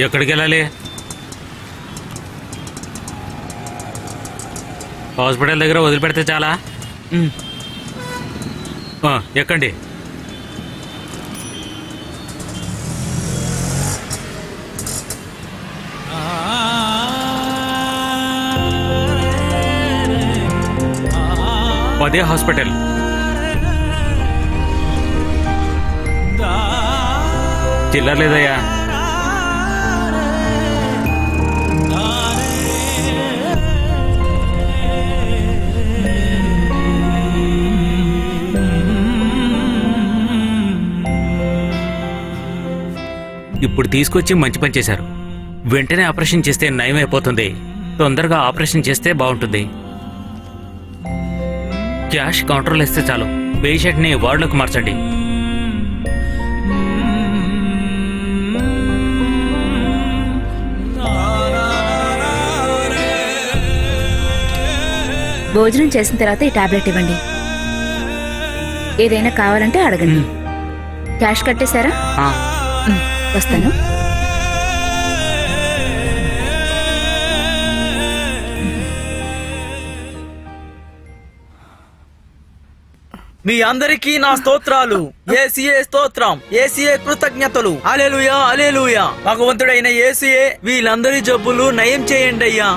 ఎక్కడికి వెళ్ళాలి? హాస్పిటల్ దగ్గర వదిలిపెడితే చాలా. ఎక్కండి. అదే హాస్పిటల్. చిల్లర లేదయ్యా. ఇప్పుడు తీసుకొచ్చి మంచి పని చేశారు. వెంటనే ఆపరేషన్ చేస్తే నయం అయిపోతుంది. తొందరగా ఆపరేషన్ చేస్తే బాగుంటుంది. క్యాష్ కౌంటర్లో ఇస్తే చాలు. పేషెంట్ని వార్డులోకి మార్చండి. భోజనం చేసిన తర్వాత ఈ టాబ్లెట్ ఇవ్వండి. ఏదైనా కావాలంటే అడగండి. క్యాష్ కట్టేశారా? వస్తాను. మీ అందరికీ నా స్తోత్రాలు. యేసుయే స్తోత్రం, యేసుయే కృతజ్ఞతలు. హల్లెలూయా, హల్లెలూయా. భగవంతుడైన యేసుయే వీళ్ళందరి జబ్బులు నయం చేయండి అయ్యా.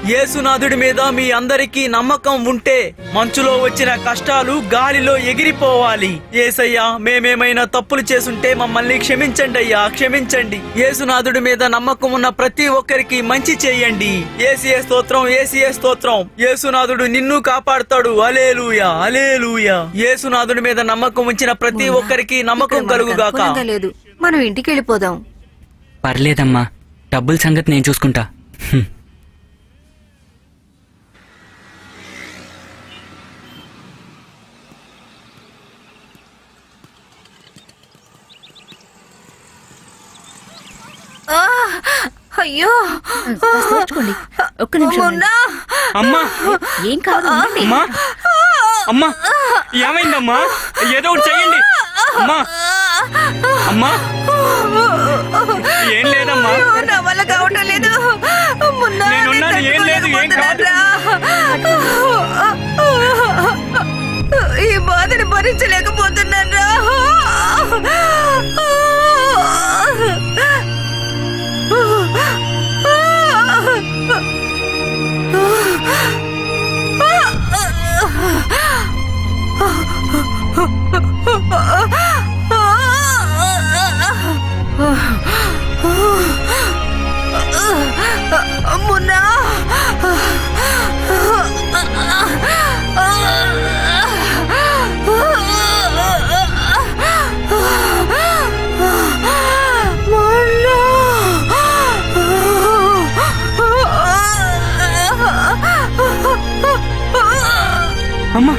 యేసునాథుడి మీద మీ అందరికీ నమ్మకం ఉంటే మంచులో వచ్చిన కష్టాలు గాలిలో ఎగిరిపోవాలి. యేసయ్యా, మేమేమైనా తప్పులు చేసుంటే మమ్మల్ని క్షమించండి అయ్యా, క్షమించండి. యేసునాథుడి మీద నమ్మకం ఉన్న ప్రతి ఒక్కరికి మంచి చేయండి. యేసుయే స్తోత్రం, యేసుయే స్తోత్రం. యేసునాథుడు నిన్ను కాపాడుతాడు. హల్లెలూయా, హల్లెలూయా. యేసునాథుడి మీద నమ్మకం ఉంచిన ప్రతి ఒక్కరికి నమ్మకం కలుగుగాక. మనం ఇంటికి వెళ్ళిపోదాం. పర్లేదమ్మా, డబ్బుల సంగతి నేను చూసుకుంటా. అయ్యో, ఒక్క నిమిషం. అమ్మా, ఏం కాదు. అమ్మా, అమ్మా, ఏమైందమ్మా? ఏదో ఒకటి చెయ్యండి. అమ్మా, అమ్మా, ఏం లేదమ్మా. నా వల్ల కావటం లేదు. నేనున్నాను, ఏం లేదు, ఏం కాదు. ఈ బాధని భరించలేకపోతున్నాను. మున్నా, అమ్మా,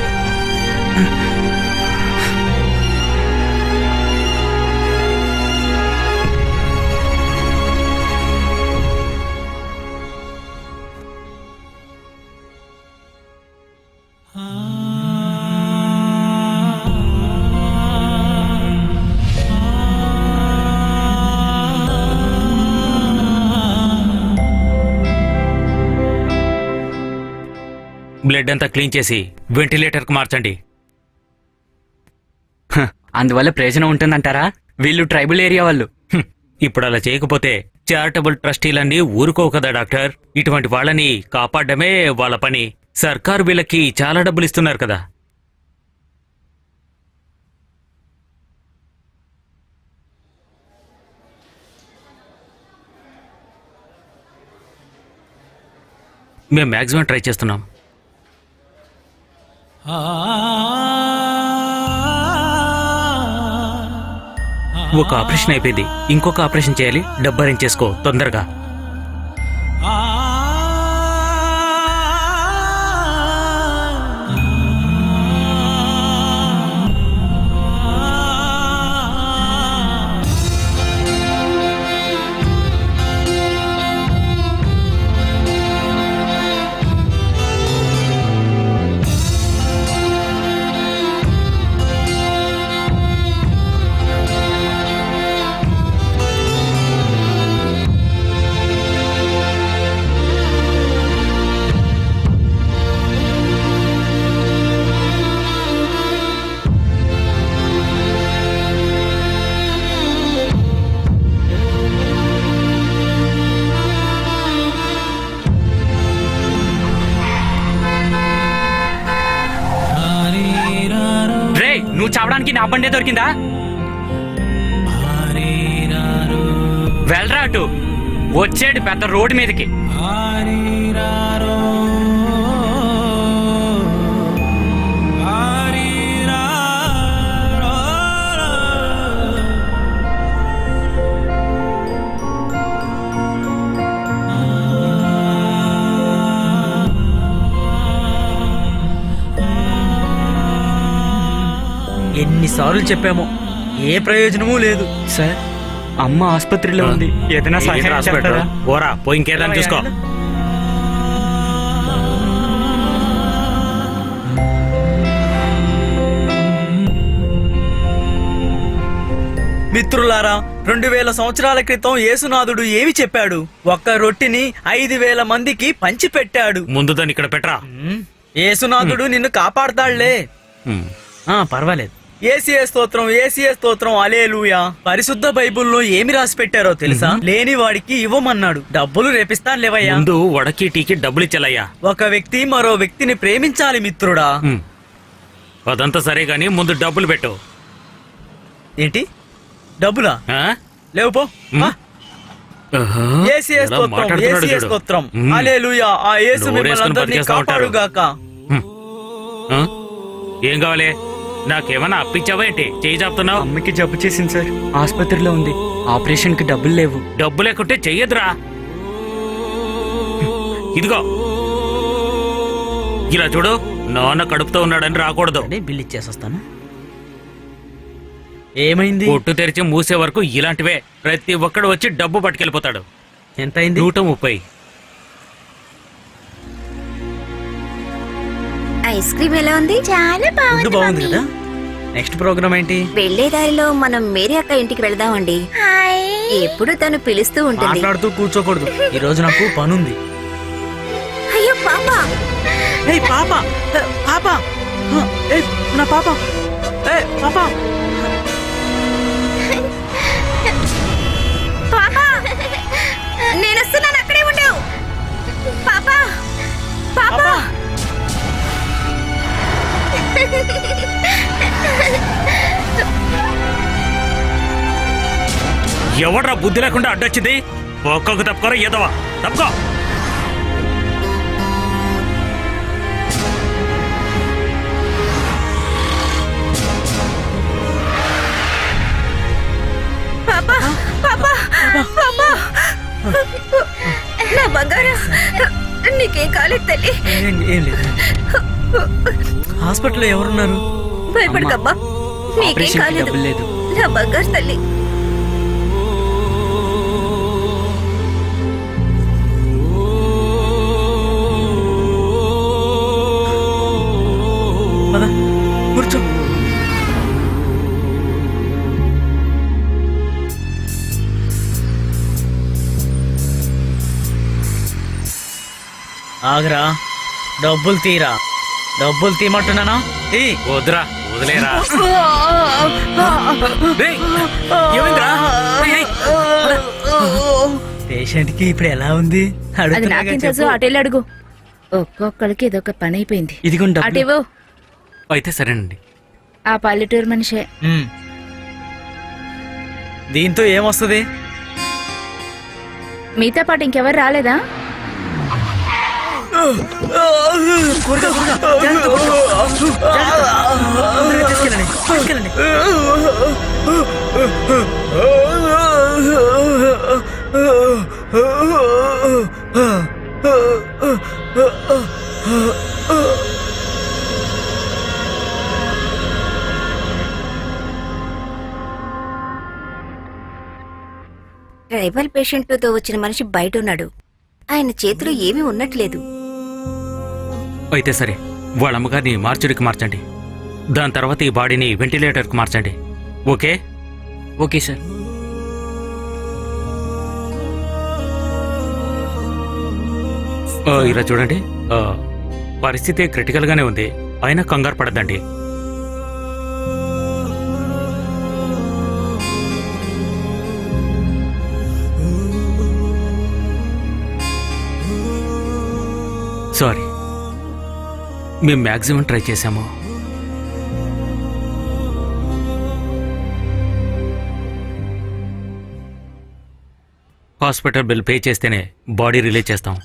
బ్లడ్ అంతా క్లీన్ చేసి వెంటిలేటర్కి మార్చండి. అందువల్ల ప్రయోజనం ఉంటుందంటారా? వీళ్ళు ట్రైబల్ ఏరియా వాళ్ళు. ఇప్పుడు అలా చేయకపోతే చారిటబుల్ ట్రస్టీలన్నీ ఊరుకోవు కదా డాక్టర్. ఇటువంటి వాళ్ళని కాపాడమే వాళ్ళ పని. సర్కారు వీళ్ళకి చాలా డబ్బులు ఇస్తున్నారు కదా. మేము మ్యాక్సిమం ట్రై చేస్తున్నాం. ఒక ఆపరేషన్ అయిపోయింది, ఇంకొక ఆపరేషన్ చేయాలి. డబ్బు అరేంజ్ చేసుకో తొందరగా. వెళ్ళడానికి నా బండే దొరికిందా? వెళ్ళరా అటు. వచ్చాడు పెద్ద రోడ్డు మీదకి. ఎన్నిసార్లు చెప్పామో ఏ ప్రయోజనమూ లేదు. సార్, అమ్మ ఆసుపత్రిలో ఉంది. ఏదైనా సహాయం చేస్తారా? పోరా పోయి ఇంకేదైనా చూసుకో. మిత్రులారా, 2000 సంవత్సరాల క్రితం యేసునాథుడు ఏమి చెప్పాడు? ఒక్క రొట్టిని 5000 మందికి పంచిపెట్టాడు. ముందు దాన్ని ఇక్కడ పెట్టరా. యేసునాథుడు నిన్ను కాపాడతాడులే. పర్వాలేదు. ఏసీఏ స్తోత్రం, ఏసీఏ స్తోత్రం, హల్లెలూయా. పరిశుద్ధ బైబిల్లో ఏమి రాసి పెట్టారో తెలుసా? లేని వాడికి ఇవ్వమన్నాడు. డబ్బులు రేపిస్తాను లేవయ్యా. ముందు వడకి టీకి డబ్బులు ఇచ్చేలయ్యా. ఒక వ్యక్తి మరో వ్యక్తిని ప్రేమించాలి మిత్రుడా. అదంతా సరే గాని ముందు డబ్బులు పెట్టు. ఏంటి డబ్బులా? ఆ? లేవు పో. ఆహా, ఏసీఏ ఎలా స్తోత్రం, మాట్లాడుతున్నాడు ఏసీఏ చూడు. స్తోత్రం, మ్. హల్లెలూయా. ఆ యేసు నోరు మిమ్మల్ని వేసుకొని అందరినీ బతికేస్తా ఉంటాడు. కాపాడుగాక. ఆ? ఏం కావాలి? నాకేమన్నా అప్పించావా ఏంటి? చేయి చాపుతున్నావు. అమ్మకి జబ్బు చేసింది సార్, ఆసుపత్రిలో ఉంది. ఆపరేషన్ కి డబ్బులు లేవు. డబ్బు లేకుంటే చెయ్యదురా. ఇదిగో ఇలా చూడు, నాన్న కడుపుతో ఉన్నాడని రాకూడదు. బిల్ ఇచ్చేసొస్తాను. ఏమైంది? కొట్టు తెరిచి మూసే వరకు ఇలాంటివే. ప్రతి ఒక్కడు వచ్చి డబ్బు పట్టుకెళ్ళిపోతాడు. ఎంత అయింది? 130. ఐస్ క్రీమ్ ఎలా ఉంది? చాలా ఫుడ్ బాగుంది కదా. నెక్స్ట్ ప్రోగ్రామ్ ఏంటి? వెళ్లే దారిలో మనం మేరీ అక్క ఇంటికి వెళ్దామండి. ఎప్పుడు తను పిలుస్తూ ఉంటుంది. మాట్లాడుతూ కూర్చోకూడదు. ఈ రోజు నాకు పనుంది. అయ్యో పాప, ఏయ్ పాప, పాప, ఏయ్ నా పాప, ఏయ్ పాప, పాప, నేను వస్తున్నాను, అక్కడే ఉండవు. పాప, పాప, ఎవడ్రా బుద్ధి లేకుండా అడ్డొచ్చింది? ఒక్కొక్క తప్పుకోరా ఏదవా తప్పుకో. పాప, పాప, పాప, నా బంగారం, నీకేం కాలేదు తల్లి. ఏం లేదు. హాస్పిటల్లో ఎవరున్నారు? భయపడకమ్మా, నీకేం ఆపరేషన్ కి కాలేదు. డబ్బులు లేదు. నా బంగారు తల్లి. పద, కూర్చో. ఆగరా, డబ్బులు తీరా. డబ్బులు తీయమంటున్నానా? వద్దురా, వదిలేరా. రేయ్, ఏమైందిరా? రేయ్, పేషెంట్ కి ఇప్పుడు ఎలా ఉంది? అది అడుగుతున్నాగా నాకేం తెలుసు, చెప్పు. అటెళ్ళి అడుగు. ఒక్కొక్కరికి ఇదొక పని అయిపోయింది. ఇదిగోండి డబ్బులు. అటేవో అయితే సరేనండి. ఆ పల్లెటూరు మనిషే. దీంతో ఏమొస్తుంది? మీతో పాటు ఇంకెవరు రాలేదా? ట్రైబల్ పేషెంట్తో వచ్చిన మనిషి బయట ఉన్నాడు. ఆయన చేతిలో ఏమీ ఉన్నట్లేదు. అయితే సరే, వాళ్ళ అమ్మగారిని మార్చురికి మార్చండి. దాని తర్వాత ఈ బాడీని వెంటిలేటర్కి మార్చండి. ఓకే? Okay sir. ఇలా చూడండి, పరిస్థితి క్రిటికల్ గానే ఉంది. అయినా కంగారు పడద్దండి. సారీ, మేము మ్యాక్సిమం ట్రై చేశాము. హాస్పిటల్ బిల్ పే చేస్తేనే బాడీ రిలీజ్ చేస్తాం.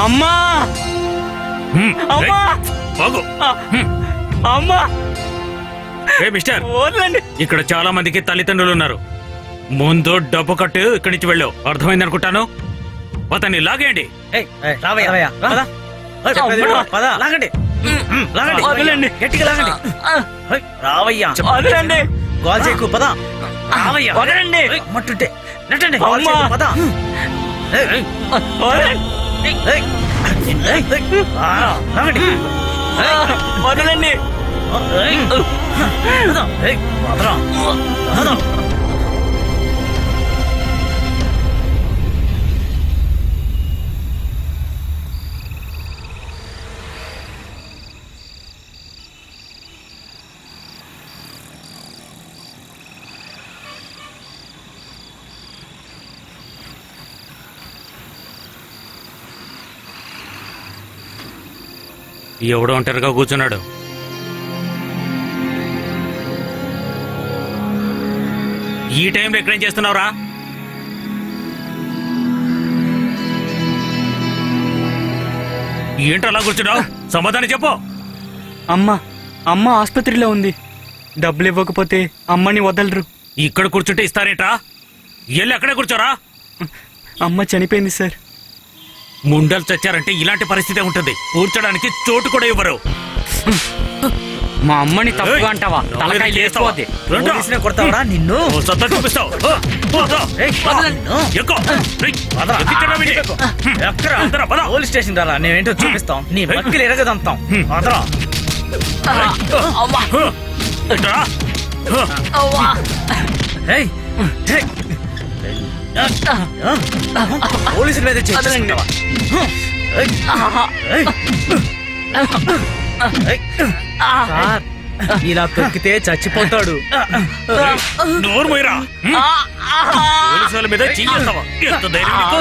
అమ్మా అమ్మా అమ్మా ఏ మిస్టర్, వదలండి. ఇక్కడ చాలా మందికి తల్లిదండ్రులు ఉన్నారు. ముందు డబ్బు కట్టు, ఇక్కడి నుంచి వెళ్ళు. అర్థమైంది అనుకుంటాను. అతన్ని లాగేయండి. రావయ్యా పద. పద లాగండి. లాగండి. వదలండి. గట్టిగా లాగండి. రావయ్యా వదలండి. గోల్ చేయకు పద. రావయ్యా వదలండి. మట్టుంటే నెట్టండి. అమ్మా. పద. లాగండి. వదలండి. ఎవడో ఒంటరిగా కూర్చున్నాడు. ఈ టైంలో ఎక్కడేం చేస్తున్నావురా? ఏంటో అలా కూర్చున్నావు? సమాధానం చెప్పు. అమ్మ ఆసుపత్రిలో ఉంది. డబ్బులు ఇవ్వకపోతే అమ్మని వదలరు. ఇక్కడ కూర్చుంటే ఇస్తారేంట్రా? వెళ్ళి అక్కడే కూర్చోరా. అమ్మ చనిపోయింది సార్. ముండలు చచ్చారంటే ఇలాంటి పరిస్థితే ఉంటుంది. కూర్చోడానికి చోటు కూడా ఇవ్వరు. మా అమ్మని తప్పుగా అంటావా? తలకాయ లేచిపోద్ది. పోలీసునే కొడతావరా నిన్ను? ఓ సత్తా చూపిస్తావు. పోలీస్ స్టేషన్ రా, నేనేంటో చూపిస్తాం. నీ బక్కిలు ఎరగదంతాం. అదరా పోలీసుల మీద చేస్తావా? సార్, ఇలా తొక్కితే చచ్చిపోతాడు. నోరు పోయిరా. పోలీసుల మీద చేస్తావా? ఎంత ధైర్యం నీకు?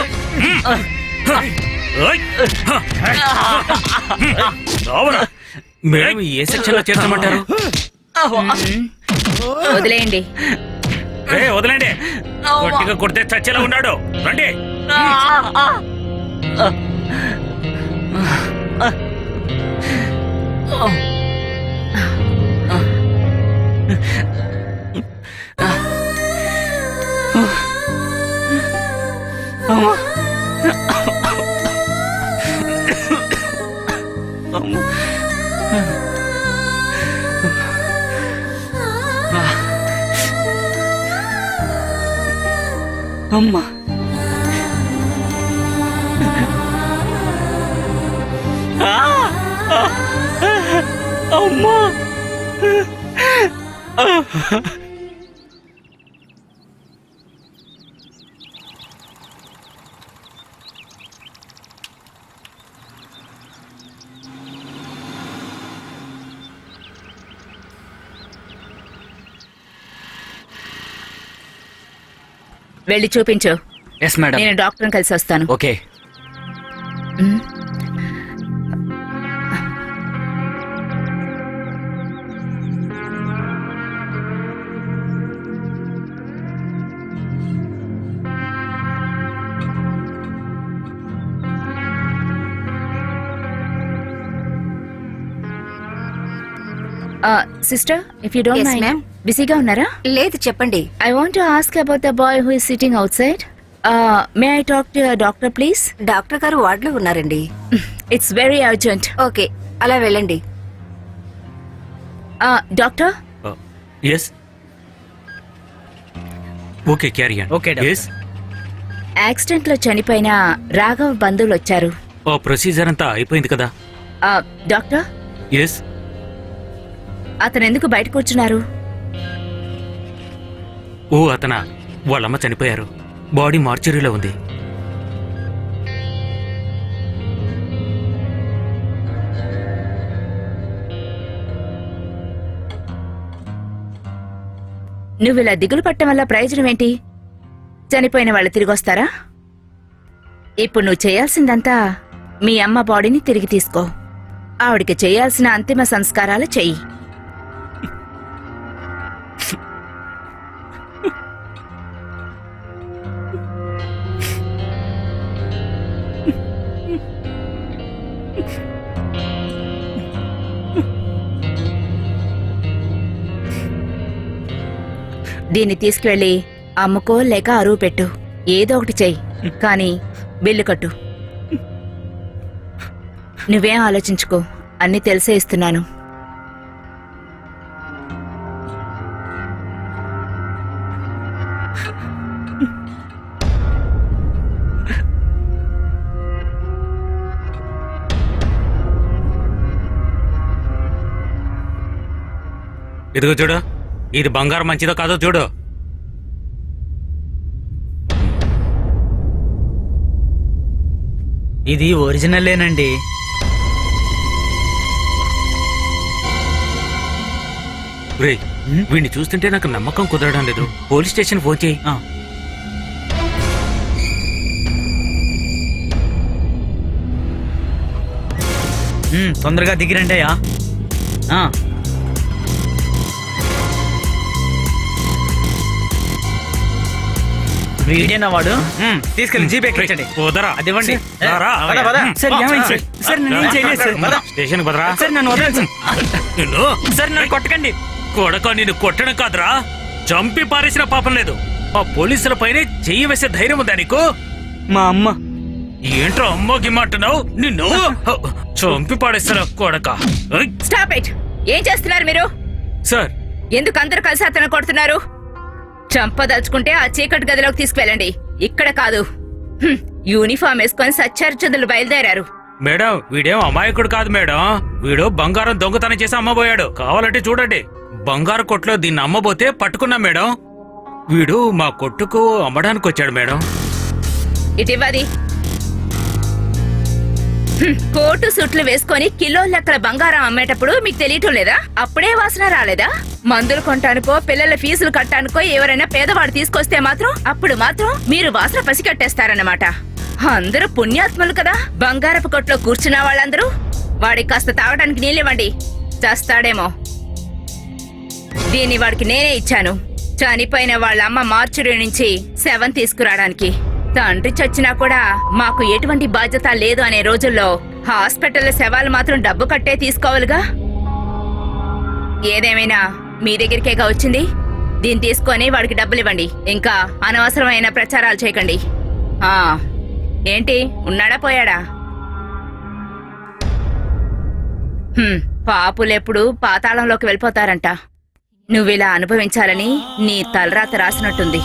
మేడం, ఏ సెక్షన్ లో చేర్చమంటారు? వదిలేయండి. వదిలేండి. గట్టిగా కొడితే చచ్చేలా ఉన్నాడు. రండి. అమ్మా అమ్మా వెళ్ళి చూపించు. Yes madam. నేను డాక్టర్ని కలిసి వస్తాను. Okay. Sister, if you don't Yes, mind, ma'am. బిజీగా ఉన్నారా? లేదు చెప్పండి. I want to ask about the boy who is sitting outside. May I talk to doctor please? Doctor గారు వార్డులో ఉన్నారండి. It's very urgent. ఓకే, అలా వెళ్ళండి. Doctor, yes. Okay, carry on. Okay, doctor. Yes. Accident లో చనిపోయిన రాఘవ్ బంధువులు వచ్చారు. ఓ procedure అంతా అయిపోయింది కదా? Doctor, yes. అతను ఎందుకు బయట కూర్చున్నారు? ఓ అతనా? వాళ్ళమ్మ చనిపోయారు. బాడీ మార్చురీలో ఉంది. నువ్వు ఇలా దిగులు పట్టడం వల్ల ప్రయోజనం ఏంటి? చనిపోయిన వాళ్ళు తిరిగి వస్తారా? ఇప్పుడు నువ్వు చేయాల్సిందంతా మీ అమ్మ బాడీని తిరిగి తీసుకో. ఆవిడికి చేయాల్సిన అంతిమ సంస్కారాలు చెయ్యి. దీన్ని తీసుకువెళ్ళి అమ్ముకో లేక అరువు పెట్టు, ఏదో ఒకటి చెయ్యి, కానీ బిల్లు కట్టు. నువ్వేం ఆలోచించుకో, అన్నీ తెలిసే ఇస్తున్నాను. ఇదిగో చూడు, ఇది బంగారం మంచిదో కాదో చూడు. ఇది ఒరిజినల్లేనండి. రేయ్, వీడిని చూస్తుంటే నాకు నమ్మకం కుదరడం లేదు. పోలీస్ స్టేషన్ ఫోన్ చేయి. తొందరగా దిగిరండి అయ్యా. వీడేనా వాడు? తీసుకెళ్ళి జీప్ ఎక్కించండి. పోదరా, అది ఇవ్వండి. రారా. సార్ ఏమైంది సార్? సార్ నేనేం చేయలేదు సార్. స్టేషన్ పదరా. సార్ నన్ను వదలండి సార్. నిన్ను సార్ నన్ను కొట్టకండి. కొడక, నిన్ను కొట్టడం కాదురా, చంపి పారేసిన పాపం లేదు. ఆ పోలీసుల పైనే చెయ్యి వేసే ధైర్యం ఉందా నీకు? మా అమ్మ. ఏంట్రా అమ్మో గిమ్మంటున్నావు? నిన్ను చంపి పాడేస్తారా కొడక. Stop it! ఏం చేస్తున్నారు మీరు? సార్, ఎందుకు అందరూ కలిసి అతను కొడుతున్నారు? చంపదలుచుకుంటే ఆ చీకటి గదిలోకి తీసుకువెళ్ళండి, ఇక్కడ కాదు. యూనిఫామ్ వేసుకొని సచ్చారుచుదులు బయలుదేరారు. మేడం, వీడేం అమాయకుడు కాదు మేడం. వీడు బంగారం దొంగతనం చేసి అమ్మబోయాడు. కావాలంటే చూడండి, బంగారు కొట్లో దీన్ని అమ్మబోతే పట్టుకున్నాం మేడం. వీడు మా కొట్టుకు అమ్మడానికి వచ్చాడు మేడం. ఇటివ్వది. కోటు సుట్లు వేసుకొని కిలో లెక్కల బంగారం అమ్మేటప్పుడు మీకు తెలియటం లేదా? అప్పుడే వాసన రాలేదా? మందులు కొంటానుకో, పిల్లల ఫీజులు కట్టానుకో ఎవరైనా పేదవాడు తీసుకొస్తే అప్పుడు మాత్రం మీరు వాసన పసిగట్టేస్తారన్నమాట. అందరూ పుణ్యాత్ములు కదా. బంగారపు కొట్లో కూర్చున్న వాళ్ళందరూ వాడికి కాస్త తాగడానికి నీళ్ళివ్వండి, చేస్తాడేమో. దీన్ని వాడికి నేనే ఇచ్చాను, చనిపోయిన వాళ్ళ అమ్మ మార్చురీ నుంచి శవం తీసుకురావడానికి. తండ్రి చచ్చినా కూడా మాకు ఎటువంటి బాధ్యత లేదు అనే రోజుల్లో హాస్పిటల్లో శవాలు మాత్రం డబ్బు కట్టే తీసుకోవాలిగా. ఏదేమైనా మీ దగ్గరికేగా వచ్చింది. దీన్ని తీసుకొని వాడికి డబ్బులివ్వండి. ఇంకా అనవసరమైన ప్రచారాలు చేయకండి. ఏంటి, ఉన్నాడా పోయాడా? పాపులెప్పుడు పాతాళంలోకి వెళ్ళిపోతారంట. నువ్విలా అనుభవించాలని నీ తలరాత రాసినట్టుంది.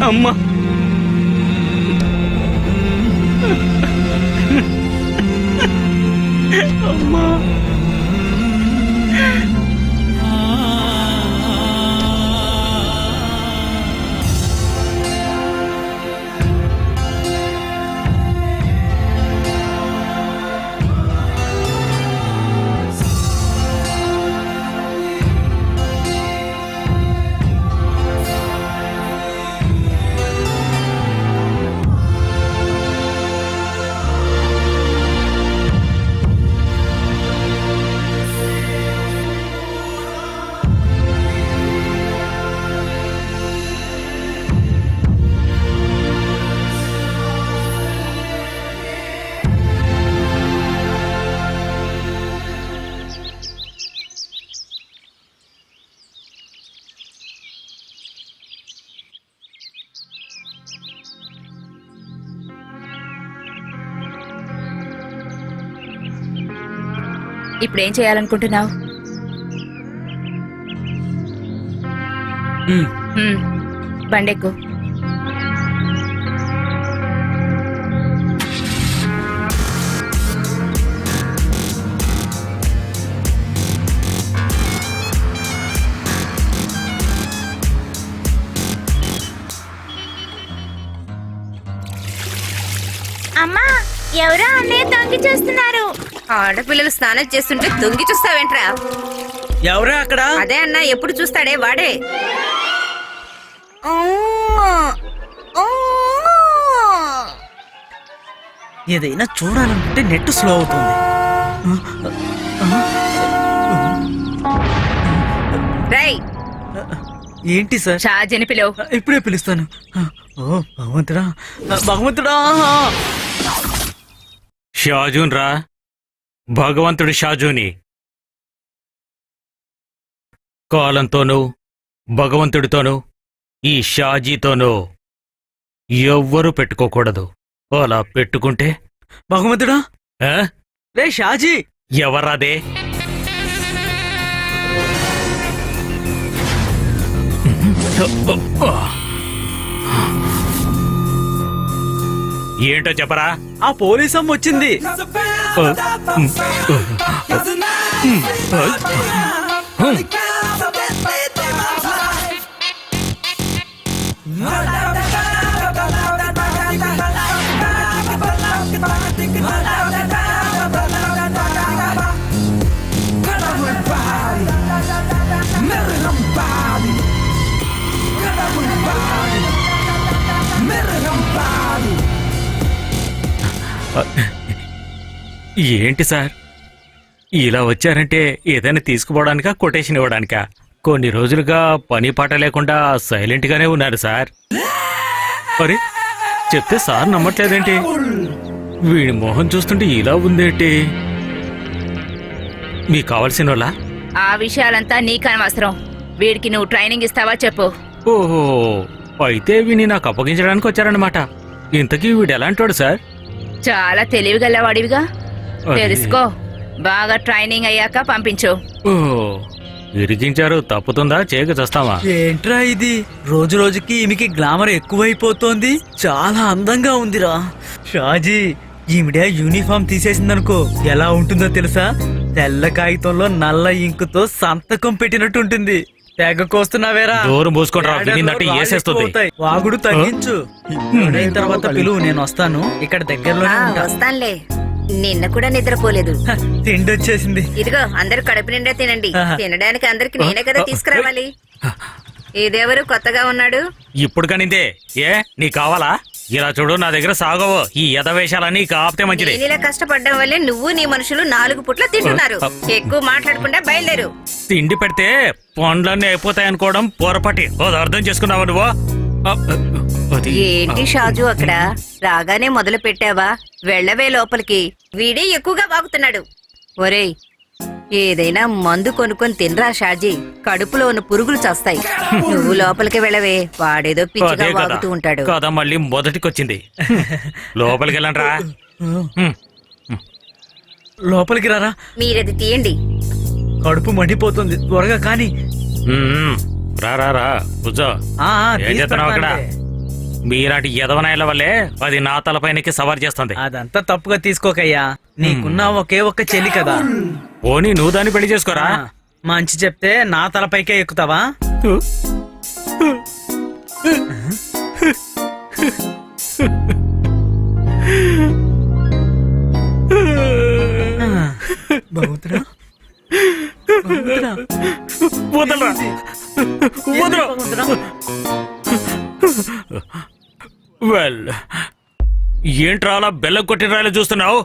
అమ్మా, అమ్మా. ఇప్పుడేం చేయాలనుకుంటున్నావు? బండెక్కు. అమ్మా ఎవరో అన్నయ్య తొంగి చేస్తున్నారు. ఆడపిల్లలు స్నానం చేస్తుంటే తొంగి చూస్తావేంట్రా? ఎవరే అక్కడ? అదే అన్న, ఎప్పుడు చూస్తాడే వాడే. ఏదైనా చూడాలనుకుంటే నెట్ స్లో అవుతుంది. రై, ఏంటి సార్? షాజీని పిలువు. ఇప్పుడే పిలుస్తాను. ఓ భగవంతుడా, భగవంతుడా. షాజూన్ రా, భగవంతుడి షాజూని. కాలంతోనూ భగవంతుడితోనూ ఈ షాజీతోనూ ఎవ్వరూ పెట్టుకోకూడదు. అలా పెట్టుకుంటే భగవంతుడా, ఆ? రే షాజీ. ఎవరాదే? ఏంటో చెప్పరా? ఆ పోలీసమ్మ వచ్చింది. ఏంటి సార్ ఇలా వచ్చారంటే ఏదైనా తీసుకుపోవడానికా, కొటేషన్ ఇవ్వడానికా? కొన్ని రోజులుగా పని పాట లేకుండా సైలెంట్ గానే ఉన్నారు సార్. మరి చెప్తే సార్ నమ్మట్లేదేంటి? వీడి మొహం చూస్తుంటే ఇలా ఉందేంటి? మీకు కావాల్సిన వాళ్ళ? ఆ విషయాలంతా నీకనవసరం. వీడికి నువ్వు ట్రైనింగ్ ఇస్తావా చెప్పు. ఓహో, అయితే వీని నాకు అప్పగించడానికి వచ్చారన్నమాట. ఇంతకీ వీడు ఎలాంటోడు సార్? చాలా తెలివిగలవాడివిగా. అది- తెలుసుకో. బాగా ట్రైనింగ్ అయ్యాక పంపించు. ఓ, ఇరిగించారు. తప్పుతుందా? చేయక చేస్తావా? ఏంట్రా ఇది? రోజు రోజుకి ఈమెకి గ్లామర్ ఎక్కువైపోతోంది. చాలా అందంగా ఉందిరా. షాజీ, ఈవిడ యూనిఫామ్ తీసేసిందనుకో ఎలా ఉంటుందో తెలుసా? తెల్ల కాగితంలో నల్ల ఇంకుతో సంతకం పెట్టినట్టు ఉంటుంది. తెగ కోస్తున్నావేరా? డోరు మూసుకొని రా, వినిందంటే ఏసేస్తుంది. వాగుడు తగ్గించు. అయిన తర్వాత పిలువు, నేను వస్తాను. ఇక్కడ దగ్గరలోనే ఉంటా. వస్తానులే. నిన్న కూడా నిద్రపోలేదు. హ, తిండి వచ్చేసింది. ఇదిగో, అందరూ కడుపు నిండా తినండి. తినడానికి అందరికి నేనే కదా తీసుకురావాలి. ఇదెవరు కొత్తగా ఉన్నాడు? ఇప్పుడు కనిందే. ఏ నీకు కావాలా? ఇలా చూడు, నా దగ్గర సాగవు. ఈ యథవేషాలన్నీ కాపితే మంచిది. నేను ఇలా కష్టపడడం వల్లే నువ్వు నీ మనుషులు 4 పుట్ల తింటున్నారు. ఎక్కువ మాట్లాడకుండా బయలుదేరు. తిండి పెడితే పండ్లన్నీ అయిపోతాయనుకోవడం పొరపాటి. ఓ, అర్థం చేసుకున్నావా నువ్వు? అది ఏంటి షాజు అక్కడ? రాగానే మొదలు పెట్టావా? వెళ్ళవే లోపలికి. వీడే ఎక్కువగా వాగుతున్నాడు. ఒరేయ్, ఏదైనా మందు కొనుక్కొని తినరా షాజీ. కడుపులో ఉన్న పురుగులు చస్తాయి. నువ్వు లోపలికి వెళ్ళవే. వాడేదో పిచ్చిగా అదే కదా వాగుతూ ఉంటాడు. కదా, మళ్ళీ మొదటికొచ్చింది. లోపలికి వెళ్ళండి రా. లోపలికి రారా. మీరది తీయండి. కడుపు మండిపోతుంది. త్వరగా కాని. రా రా రా, కూర్చో. ఆ, ఏం చేస్తున్నావు అక్కడ? తీసుకెళ్తానులే. మీలాంటి యదవనాయల వల్లే అది నా తలపైనకి సవార్ చేస్తుంది. అదంతా తప్పుగా తీసుకోకయ్యా. నీకున్న ఒకే ఒక్క చెల్లి కదా. పోనీ నువ్వు దాన్ని పెళ్లి చేసుకోరా. ఆ, మంచి చెప్తే నా తలపైకే ఎక్కుతావా? బహుతురా, బహుతురా. వదలరా, వదలు. బహుతురా. వెల్, ఏంట్రా అలా బెల్లం కొట్టిన రాయలు చూస్తున్నావు?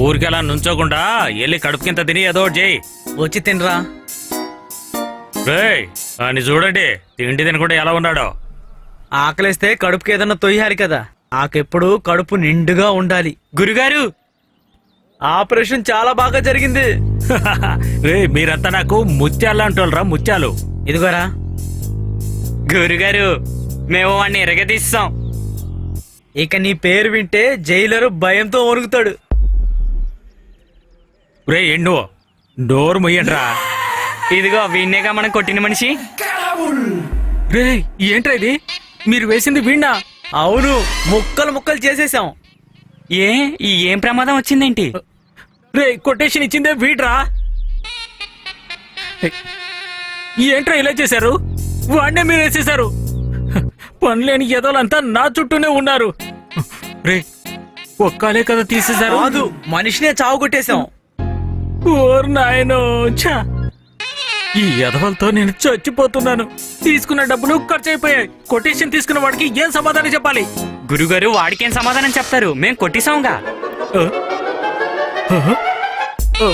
ఊరికి అలా నుంచోకుండా వెళ్ళి కడుపుకింత తిని ఏదో ఒకటి చేయి. వచ్చి తినరా. రేయ్, అని చూడండి, తిండి తినకుండా ఎలా ఉన్నాడో. ఆకలేస్తే కడుపుకి ఏదన్నా తొయ్యాలి కదా. ఆకెప్పుడు కడుపు నిండుగా ఉండాలి. గురుగారు, ఆపరేషన్ చాలా బాగా జరిగింది. రే, మీరంతా నాకు ముత్యాలు అంటోళ్ళరా, ముత్యాలు. ఇదిగోరా. గురుగారు, మేము వాడిని ఎరగదీస్తాం. ఇక నీ పేరు వింటే జైలరు భయంతో వణుకుతాడు. రే ఎండు, డోర్ ముయ్యండ్రా. ఇదిగో వీణ్ణేగా మనం కొట్టిన మనిషి. రే, ఏంట్రా ఇది? మీరు వేసింది వీణా? అవును, ముక్కలు ముక్కలు చేసేసాం. ఏం ప్రమాదం వచ్చిందేంటి? రే, కొటేషన్ ఇచ్చిందే వీడ్రా. ఏంట్రా ఇలా చేశారు? వాడినే మీరు వేసేశారు. పనిలేని ఎదలంతా నా చుట్టూనే ఉన్నారు. రే ఒక్కలే కదా తీసేశారు. కాదు, మనిషినే చావు కొట్టేశాం. ఓర్ నాయనో ఛా! ఈ ఎదవలతో నేను చచ్చిపోతున్నాను. తీసుకున్న డబ్బులు ఖర్చు అయిపోయాయి. కొటేషన్ తీసుకున్న వాడికి ఏం సమాధానం చెప్పాలి? గురుగారు వాడికేం సమాధానం చెప్తారు, మేం కొట్టిసాంగా. ఆ? ఆ? ఆ.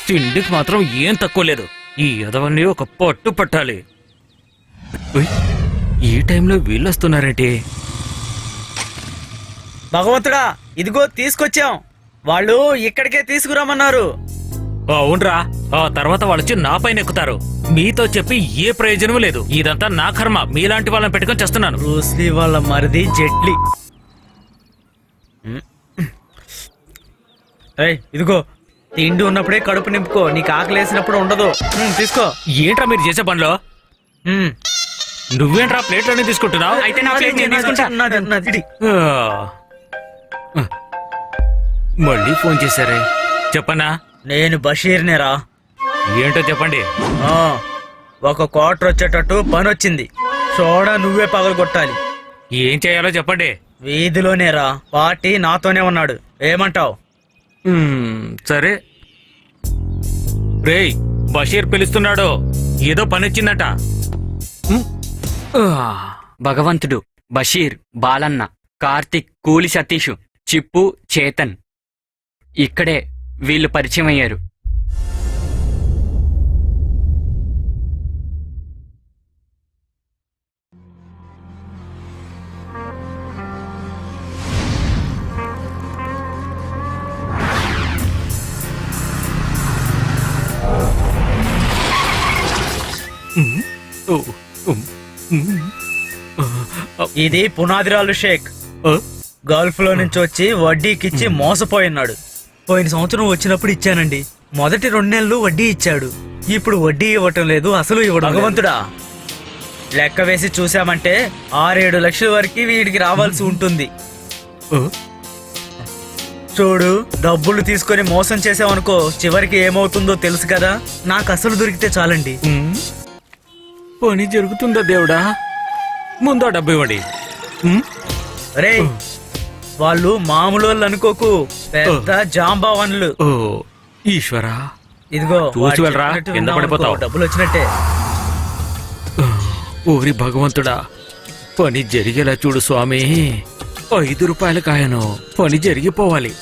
తిండికి మాత్రం ఏం తక్కువ లేదు. ఈ ఎదవల్ని ఒక పట్టు పట్టాలి. ఉయ్, ఈ టైంలో వీళ్ళొస్తున్నారేంటి? భగవంతుడా, ఇదిగో తీసుకొచ్చాం. వాళ్ళు ఇక్కడికే తీసుకురామన్నారు. అవునరా, ఆ తర్వాత వాళ్ళొచ్చి నా పైన ఎక్కుతారు. మీతో చెప్పి ఏ ప్రయోజనం లేదు. ఇదంతా నా కర్మ. మీలాంటి వాళ్ళని పెట్టుకొని చేస్తున్నాను. బ్రూస్లీ వాళ్ళ మరిది జెట్లీ. ఏయ్, ఇదిగో తిండి ఉన్నప్పుడే కడుపు నింపుకో, నీకు ఆకలి వేసినప్పుడు ఉండదు. తీసుకో. ఏంట్రా మీరు చేసే పనిలో? ఉమ్. నువ్వేంట్రా ప్లేట్లోనే తీసుకుంటున్నావు? అయితే నా ప్లేట్ నేను తీసుకుంటా. నాది. మళ్ళీ ఫోన్ చేశారే. చెప్పనా? నేను బషీర్నేరా. ఏంటో చెప్పండి. ఆ, ఒక క్వార్టర్ వచ్చేటట్టు పని వచ్చింది. సోడా నువ్వే పగలగొట్టాలి. ఏం చేయాలో చెప్పండి. వీధిలోనేరా. పార్టీ నాతోనే ఉన్నాడు. ఏమంటావ్? సరే. రేయ్, బషీర్ పిలుస్తున్నాడు. ఏదో పని వచ్చిందట. భగవంతుడు, బషీర్, బాలన్న, కార్తిక్, కూలి సతీష్, చిప్పు, చేతన్. ఇక్కడే వీళ్ళు పరిచయం అయ్యారు. ఇది పునాదిరాలు షేక్. గల్ఫ్ లో నుంచి వచ్చి వడ్డీకిచ్చి మోసపోయినాడు. పోయిన సంవత్సరం వచ్చినప్పుడు ఇచ్చానండి. మొదటి 2 నెలలు వడ్డీ ఇచ్చాడు. ఇప్పుడు వడ్డీ ఇవ్వటం లేదు, అసలు ఇవ్వడం. భగవంతుడా, లెక్క వేసి చూసామంటే 6-7 లక్షల వరకు వీడికి రావాల్సి ఉంటుంది. చూడు, డబ్బులు తీసుకొని మోసం చేసావనుకో, చివరికి ఏమవుతుందో తెలుసు కదా. నాకు అసలు దొరికితే చాలండి. పని జరుగుతుందా దేవుడా? ముందు ఆ డబ్బు ఇవ్వండి. రే, వాళ్ళు మామూలు అనుకోకు, పెద్ద జాంబావన్లు. ఓ ఈశ్వరా, ఇదిగో చూసి వెళ్ళరా, వాడు చెప్పినట్టు కింద విన్నావనుకో, పడిపోతావు. డబ్బులు వచ్చినట్టే. ఓరి భగవంతుడా, పని జరిగేలా చూడు స్వామి. 5 రూపాయల కాయను. పని జరిగిపోవాలి.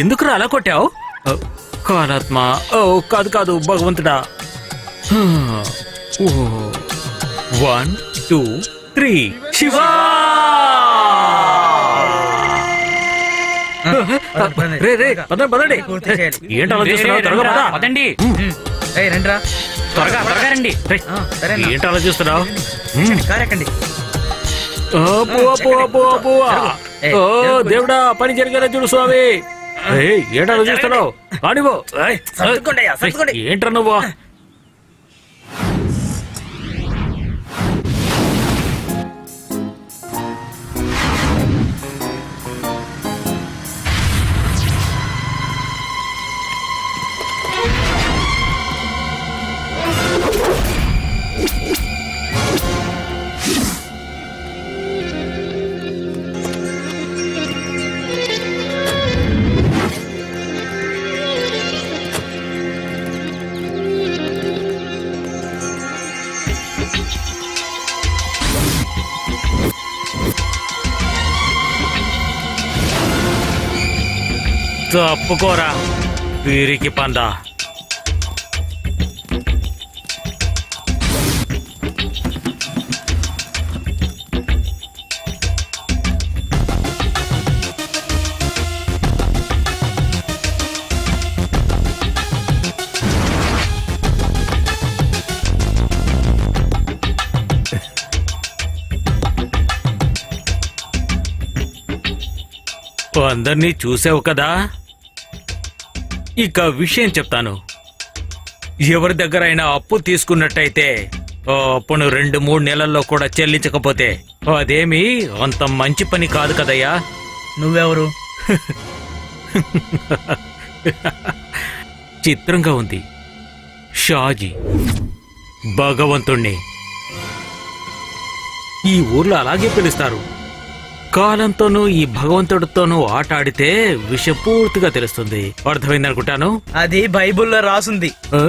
ఎందుకురా అలా కొట్టావు? కాలాత్మ. ఓ కాదు కాదు, భగవంతుడా. 1 2 3 శివా! రే రే, పదండి. ఏంటి అలా చూస్తున్నావు? త్వరగా పద. పదండి, ఏయ్, రండిరా. త్వరగా త్వరగా రండి. రేయ్, సరేనా? ఏంటి అలా చూస్తున్నావు? కారెక్కండి. ఏయ్, ఓ దేవుడా, పని జరిగేలా చూడు స్వామి. ఏంటి అలా చూస్తున్నావు? కానివ్వు. సర్దుకోండి అయ్యా, సర్దుకోండి. ఏంట్రా నువ్వు? తప్పుకోరా వీరికి పందా. అందరినీ చూసావు కదా. ఇక విషయం చెప్తాను. ఎవరి దగ్గరైనా అప్పు తీసుకున్నట్టయితే అప్పును 2-3 నెలల్లో కూడా చెల్లించకపోతే అదేమీ అంత మంచి పని కాదు కదయ్యా. నువ్వెవరు? చిత్రంగా ఉంది. షాజీ భగవంతుణ్ణి ఈ ఊర్లో అలాగే పిలుస్తారు. కాలంతోనూ ఈ భగవంతుడితోనూ ఆట ఆడితే విషయం పూర్తిగా తెలుస్తుంది. అర్థమైందనుకుంటాను. అది బైబుల్లో రాసుంది. ఆ?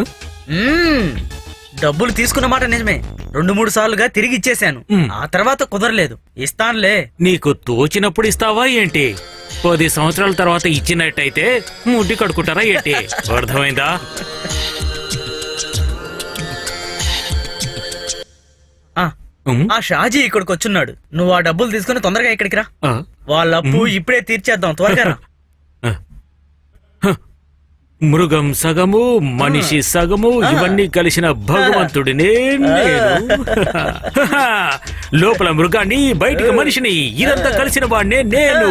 డబ్బులు తీసుకున్న మాట నిజమే. 2-3 సార్లుగా తిరిగి ఇచ్చేశాను. ఆ తర్వాత కుదరలేదు. ఇస్తానులే. నీకు తోచినప్పుడు ఇస్తావా ఏంటి? 10 సంవత్సరాల తర్వాత ఇచ్చినట్టయితే ముడ్డి కడుకుంటారా ఏంటి? అర్థమైందా? ఆ షాజీ ఇక్కడికి వచ్చున్నాడు. నువ్వు ఆ డబ్బులు తీసుకుని తొందరగా ఇక్కడికి రా. వాళ్ళ అప్పు ఇప్పుడే తీర్చేద్దాం. త్వరగా రా. మృగం సగము మనిషి సగము ఇవన్నీ కలిసిన భగవంతుడినే నేను. లోపల మృగాన్ని బయటికి మనిషిని ఇదంతా కలిసిన వాడినే నేను.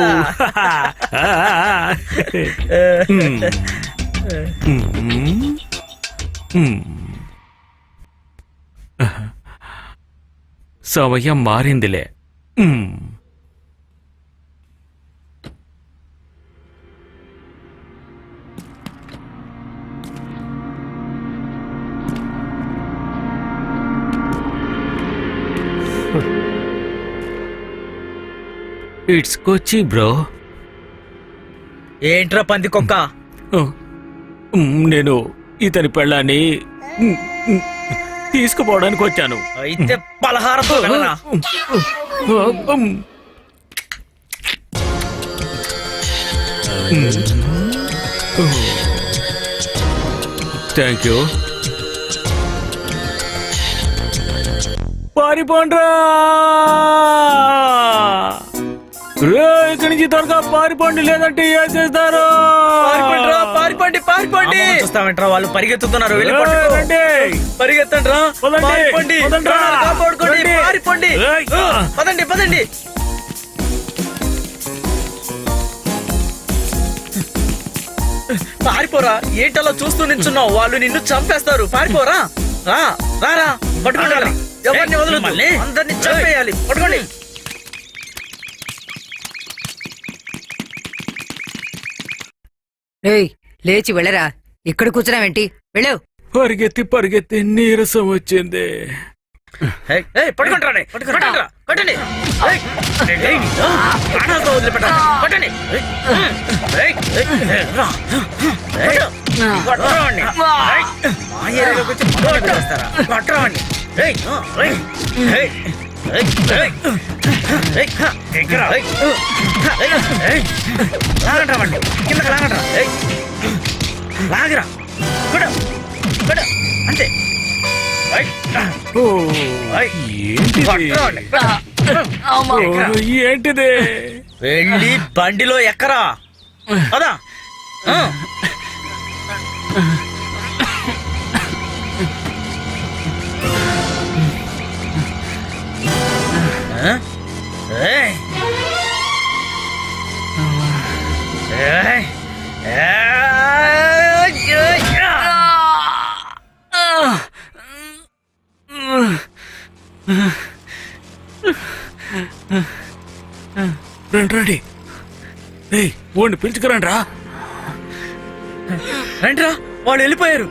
సమయం మారిందిలే. It's Kochi bro. ఏంట్రా పంది కుక్క? నేను ఇతని పెళ్ళాన్ని తీసుకుపోవడానికి వచ్చాను. అయితే పలహారంతో వెళ్ళరా. Thank you. పారిపోండ్రా! ఇక్కడి నుంచి త్వరగా పారిపోండి, లేదంటే వేసేస్తారు. పారిపోండి. చూస్తామంటారా? వాళ్ళు పరిగెత్తుతున్నారు. వెళ్ళి పట్టుకోండి. పరిగెత్తండి రా. పారిపోండి. కాపాడుకోండి. పారిపోండి. పదండి. పారిపోరా. ఏంటలా చూస్తూ నించున్నావు? వాళ్ళు నిన్ను చంపేస్తారు. పారిపోరా. రా. పట్టుకోండి. ఎవరిని వదలొద్దు. అందరిని చంపేయాలి. పట్టుకోండి. ఏయ్, లేచి వెళ్ళరా. ఇక్కడ కూర్చున్నావేంటి? వెళ్ళు. పరిగెత్తి నీరసం వచ్చింది. పట్టుకుంటారా? కొట్టండి. ప్రాణాలతో వదిలిపెట్టాలి. కొట్టండి. కొట్టరావండి. మా ఏరియాలోకి వచ్చి మొదలు వస్తారా? కొట్టరావండి. లాగండి. కిందకి లాగండి. లాగరా. కొడు. అంతే. ఏంటిది? వెళ్ళి బండిలో ఎక్కరా. అదా రండి. ఓడిని పిలుచుకురండి రా. రండిరా. వాళ్ళు వెళ్ళిపోయారు.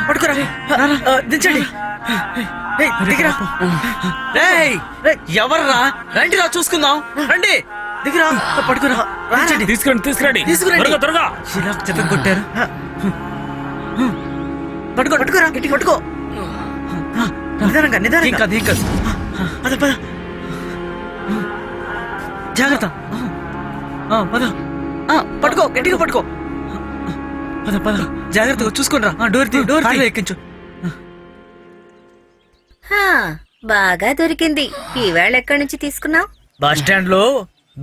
పట్టుకురా. దించండి. దిగిరా. ఎవర్రా? రండిరా చూసుకుందాం. రండి. దిగిరా. పట్టుకురా. తీసుకురండి. త్వరగా. చెత్త కొట్టారు. పట్టుకోరా. గట్టి పట్టుకో. నిదానంగా. పద. జాగ్రత్త. పద. పట్టుకో. గట్టిగా పట్టుకో. పద. జాగ్రత్తగా చూసుకోండి రా. డోర్ ఎక్కించు. బాగా దొరికింది. ఈవేళ ఎక్కడి నుంచి తీసుకున్నావు? బస్ స్టాండ్ లో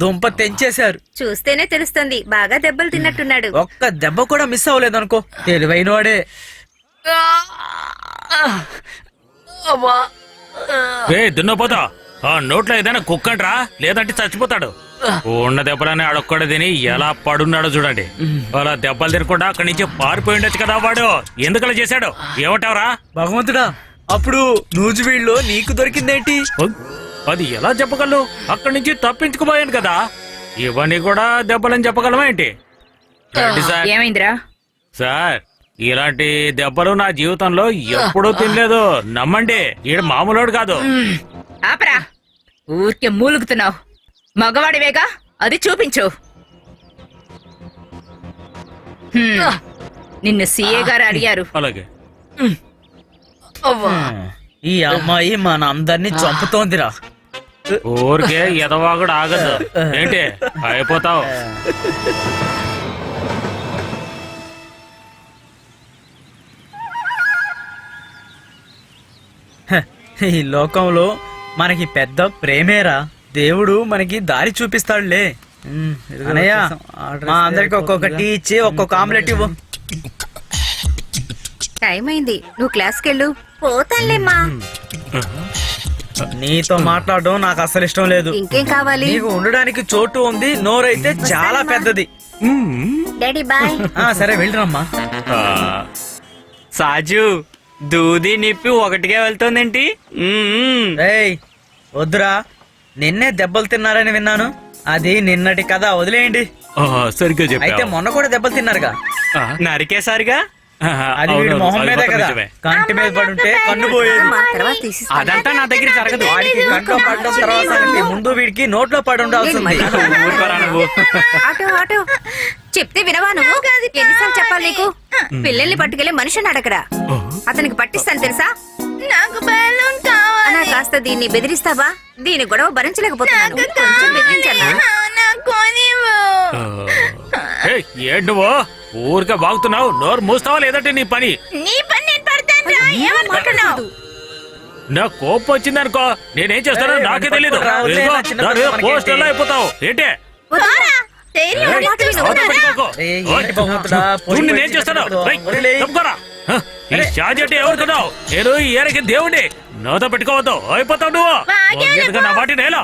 దుంప తెంచేశారు. చూస్తేనే తెలుస్తుంది. బాగా దెబ్బలు తిన్నట్టున్నాడు. ఒక్క దెబ్బ కూడా మిస్ అవ్వలేదు అనుకో. తెలివైన వాడే. దున్నపోతా. ఆ నోట్లో ఏదైనా కుక్కండ్రా, లేదంటే చచ్చిపోతాడు. ఉన్న దెబ్బలనే అడొక్కడు తిని ఎలా పడున్నాడో చూడండి. అలా దెబ్బలు తినకుండా అక్కడి నుంచి పారిపోయి ఉండొచ్చు కదా వాడు. ఎందుకలా చేశాడు? ఏమంటావరా? భగవంతుడా, అప్పుడు నూజివీడులో నీకు దొరికిందేంటి? అది ఎలా చెప్పగలవు? అక్కడి నుంచి తప్పించుకుపోయాను కదా. ఇవన్నీ కూడా దెబ్బలని చెప్పగలమా ఏంటి? రండి సార్. ఏమైందిరా? సార్ ఇలాంటి దెబ్బలు నా జీవితంలో ఎప్పుడూ తినలేదు. నమ్మండి, ఈడు మామూలోడు కాదు. ఆపరా, ఊరికే మూలుగుతున్నావు. మగవాడివేగా, అది చూపించు. నిన్ను సీఏ గారు అడిగారు. అలాగే. ఈ అమ్మాయి మన అందరినీ చంపుతోందిరా. ఊరికే ఎదవాగుడు ఆగదు. ఏంటి అయిపోతావు? ఈ లోకంలో మనకి పెద్ద ప్రేమేరా. దేవుడు మనకి దారి చూపిస్తాడులే. అన్నయ్య, మా అందరికి ఒక్కొక్కటి ఇచ్చి ఒక్కొక్క ఆమ్లెట్ ఇవ్వు. టైం అయింది, నువ్వు క్లాస్కి వెళ్ళు. పోతానులేమ్మా. నీతో మాట్లాడడం నాకు అసలు ఇష్టం లేదు. ఇంకేం కావాలి? నీకు ఉండడానికి చోటు ఉంది, నోరైతే చాలా పెద్దది. Daddy bye. సరే వెళ్ళరమ్మా. ఆ, సాజు దూది నిప్పి ఒకటిగా వెళ్తోందేంటి? ఏయ్ వద్దురా, నిన్నే దెబ్బలు తిన్నారని విన్నాను. అది నిన్నటి కథ, వదిలేయండి. ఆ, సరిగ్గా అయితే చెప్పావు. మొన్న కూడా దెబ్బలు తిన్నారుగా. నరికేసారిగా అది వీడి అవునవును, మొహం అది మీదే మాత్రం కదా. నిజమే. కంటి మీద పడుంటే కన్ను పోయేది. అమ్మా, తర్వాత తీసిస్తాను. అదంతా నా దగ్గర జరగదు. వాడికి కంట్లో పడడం తర్వాత సంగతి, ముందు వీడికి నోట్లో పడి ఉండాల్సింది. ఊరుకోరా నువ్వు. ఆటో ఆటో చెప్తే వినవా నువ్వు? ఎన్నిసార్లు చెప్పాలి నీకు? పిల్లల్ని పట్టుకెళ్ళి మనిషిని అడగరా. అతనికి పట్టిస్తాను తెలుసా? నాకు బెలూన్ కావాలి. అన్నా, కాస్త దీన్ని బెదిరిస్తావా? దీని గొడవ భరించలేకపోతున్నాను. కొంచెం బెదిరించన్నా. ఏయ్, ఏంటి నువ్వు ఊరికే బాగుతున్నావు? నోరు మూస్తావా లేదంటే నీ పని? నీ పని నేను పడతానురా. ఏమనుకుంటున్నావు? నా కోపం వచ్చిందనుకో, నేనేం చేస్తానో ఏయ్, నాకే తెలీదు. పట్టుకోరా, వదిలేయ్, ఇదిగో, నా చిన్న దాని మీద పిల్లలకి పోస్ట్ ఎలా ఏంటి? అయిపోతావు ఏంటి? పోరా, ధైర్యం ఏయ్, ఉంటే అవతల పెట్టుకోకు. ఏయ్, ఓయ్, ఏంటి భగవంతుడా, చూడు నేనేం చేస్తాను. పోయి ఏయ్, వదిలేయ్. తప్పుకోరా. హ, ఈ షాజీ అంటే ఎవరుకున్నావు? నేను ఈ ఏరకి దేవుడి. నాతో పెట్టుకోవద్దు, అయిపోతావు నువ్వు. ఎందుకు నా వాటి నేల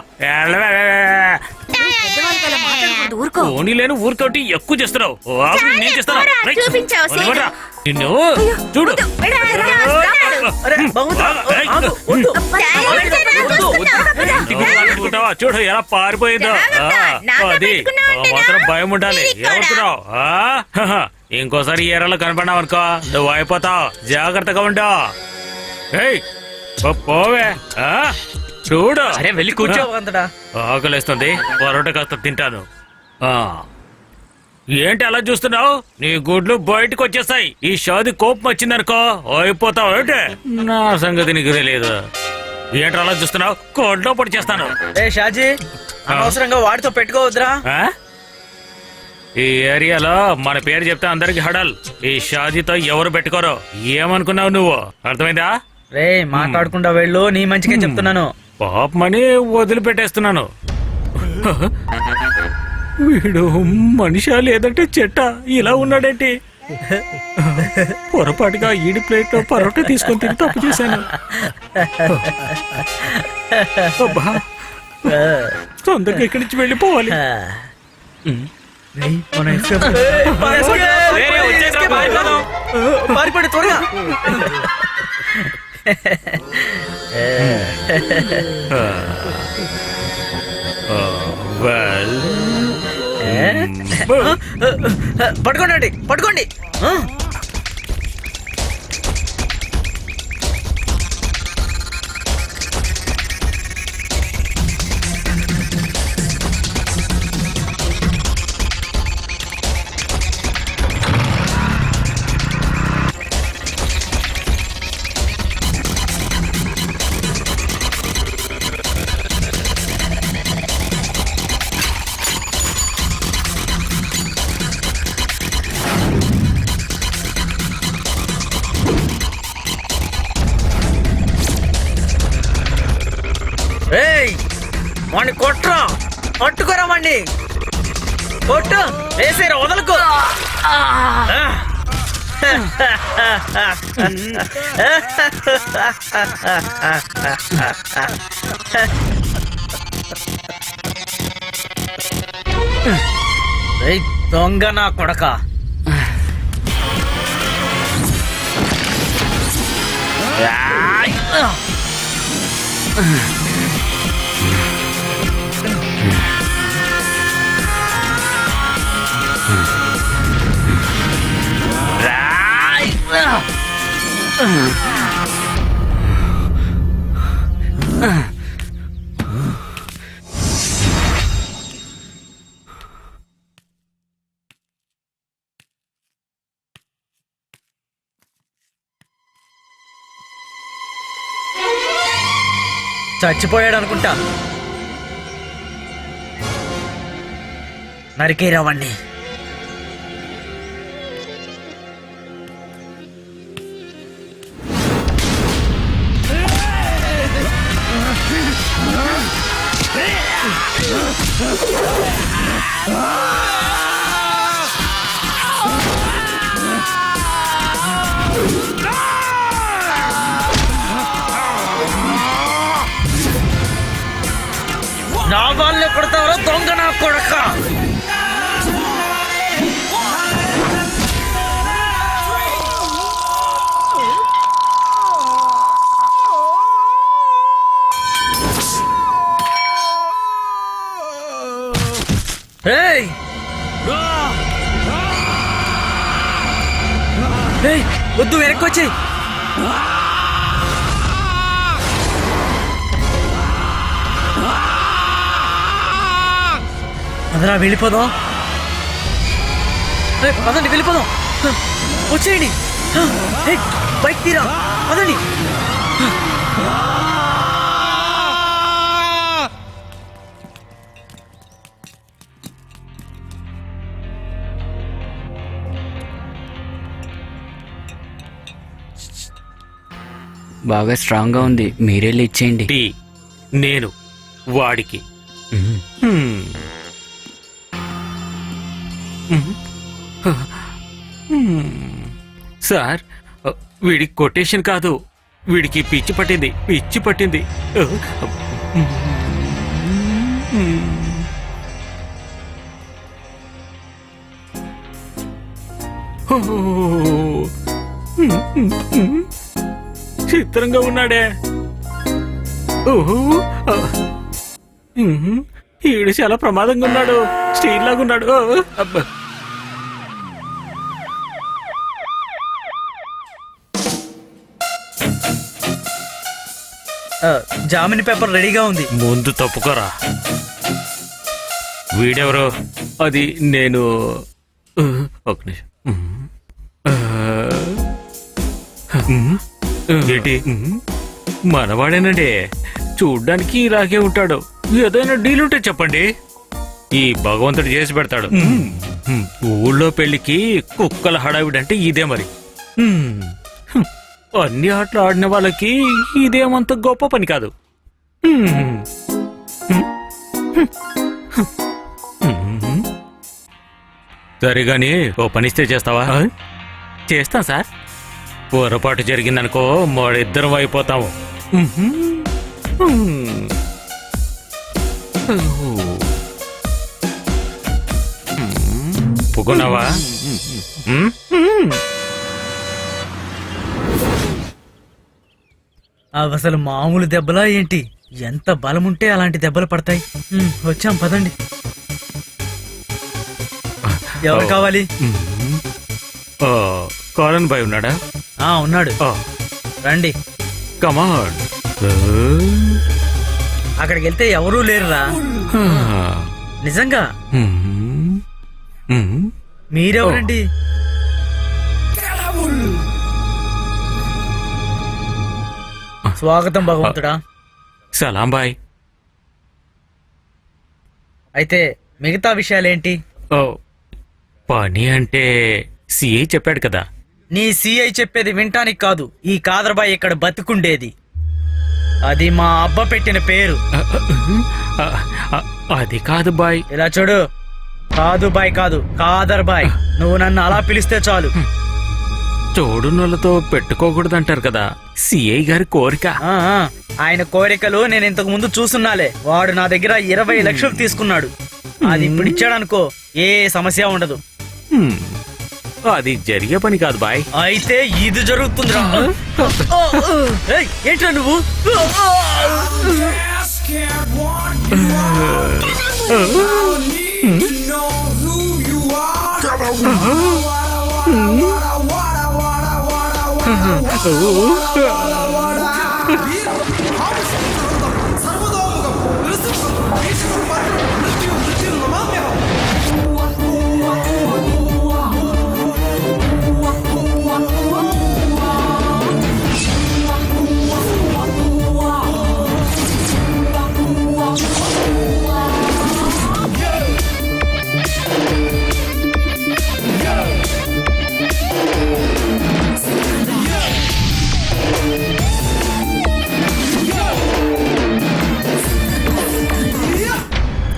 పెద్దవాళ్ళకి అలా మాట్లాడకూడదు, ఊరుకో. ఓనీ లేని ఊరికోటి ఎక్కువ చేస్తున్నావు. ఆగు, నేను చేస్తాను. పోరా, రైట్. చూపించావు, వదిలిపెట్టరా. నిన్ను చూడు. అరే భగవంతుడా, ఏయ్, ఆగు, వద్దు. ఇంటికి పెట్టుకుంటావా? చూడు ఎలా పారిపోయిందో. అది మాత్రం భయం ఉండాలి. ఏమనుకున్నావు? ఇంకోసారి ఏరలో కనపడినావు అనుకో, నువ్వు అయిపోతావు. జాగ్రత్తగా ఉండవు. ఏయ్, పోవే. చూడు. అరే వెళ్ళి కూర్చో. భగవంతుడా. ఆకలిస్తుంది, పరోటా కాస్త తింటాను. ఏంటి అలా చూస్తున్నావు? నీ గుడ్లు బయటకు వచ్చేస్తాయి. ఈ షాది కోపం వచ్చిందనుకో, అయిపోతావు. ఏంటి నా సంగతి నీకు తెలియదు. ఏంటి అలా చూస్తున్నావు? కోట్లో పొడి చేస్తాను. ఏ షాజీ, అనవసరంగా వాడితో పెట్టుకోవద్దురా. ఆ? ఈ ఏరియాలో మన పేరు చెప్తే అందరికి హడల్. ఈ షాజీతో ఎవరు పెట్టుకోరు. ఏమనుకున్నావు నువ్వు? అర్థమైందా? రే మాట్లాడకుండా వెళ్ళు, నీ మంచిగా చెప్తున్నాను. పాపమని వదిలిపెట్టేస్తున్నాను. వీడు మనిషా లేదంటే చెట్ట ఇలా ఉన్నాడేంటి? పొరపాటుగా ఈడి ప్లేట్ లో పరోటా తీసుకొని తిని తప్పు చేశాను. అబ్బా, తొందరగా ఇక్కడి నుంచి వెళ్ళిపోవాలి. పారిపడి త్వరగా. పట్టుకోండి, పట్టుకోండి. ఏయ్, వాణ్ణి కొట్రా, పట్టుకోరా వాణ్ణి. కొట్టు, వేసేరా, వదలకు. ఏయ్, దొంగ నా కొడక. చచ్చిపోయాడు అనుకుంటా. నరికేరావండి. నా వాళ్ళే కొడతావరా దొంగ నా కొడక. ఏయ్ ఏయ్ వద్దు, వెనక్కి వచ్చి. అదరా వెళ్ళిపోదాం. పదండి వెళ్ళిపోదాం. వచ్చేయండి. బైక్ తీరా, పదండి. బాగా స్ట్రాంగ్ గా ఉంది, మీరెళ్ళి ఇచ్చేయండి. టీ నేను వాడికి. హ్మ్. సార్, వీడికి కొటేషన్ కాదు, వీడికి పిచ్చి పట్టింది, పిచ్చి పట్టింది. చిత్రంగా ఉన్నాడే. ఈడు చాలా ప్రమాదంగా ఉన్నాడు, స్టీల్ లాగా ఉన్నాడు. అబ్బా. జామిన్ పేపర్ రెడీగా ఉంది. ముందు తప్పుకోరా. వీడెవరు? అది నేను. ఒక నిమిషం. ఏంటి? మనవాడేనండి, చూడ్డానికి ఇలాగే ఉంటాడు. ఏదైనా డీల్ ఉంటే చెప్పండి, ఈ భగవంతుడు చేసి పెడతాడు. ఊళ్ళో పెళ్లికి కుక్కల హడావిడంటే ఇదే మరి. అన్ని ఆటలు ఆడిన వాళ్ళకి ఇదేమంత గొప్ప పని కాదు. సరిగాని ఓ పనిస్తే చేస్తావా? చేస్తాం సార్. పొరపాటు జరిగిందనుకో మరిద్దరం అయిపోతాము. ఒప్పుకున్నావా? అసలు మామూలు దెబ్బలా ఏంటి? ఎంత బలముంటే అలాంటి దెబ్బలు పడతాయి. వచ్చాం, పదండి. ఎవరు కావాలి? కాలన్ బాయ్ ఉన్నాడా? ఉన్నాడు. రండి. కమాన్. అక్కడికి వెళ్తే ఎవరూ లేరురా. నిజంగా. మీరెవరండి? స్వాగతం భగవంతుడా. సలాం బాయ్. అయితే మిగతా విషయాలేంటి? పని అంటే సిఐ చెప్పాడు కదా. నీ సిఐ చెప్పేది వింటానికి కాదు, ఈ కాదర్బాయ్ ఇక్కడ బతుకుండేది. అది మా అబ్బ పెట్టిన పేరు. అది కాదు బాయ్. ఇలా చూడు, కాదు బాయ్ కాదు, కాదర్బాయ్. నువ్వు నన్ను అలా పిలిస్తే చాలు. తోడునోళ్ళతో పెట్టుకోకూడదంటారు కదా, సిఐ గారి కోరిక. ఆయన కోరికలు నేను ఇంతకు ముందు చూసున్నాలే. వాడు నా దగ్గర 20 లక్షలు తీసుకున్నాడు. అది ఇప్పుడు ఇచ్చాడనుకో ఏ సమస్య ఉండదు. అది జరిగే పని కాదు బాయ్. అయితే ఇది జరుగుతుందిరా. ఏంట్రా నువ్వు?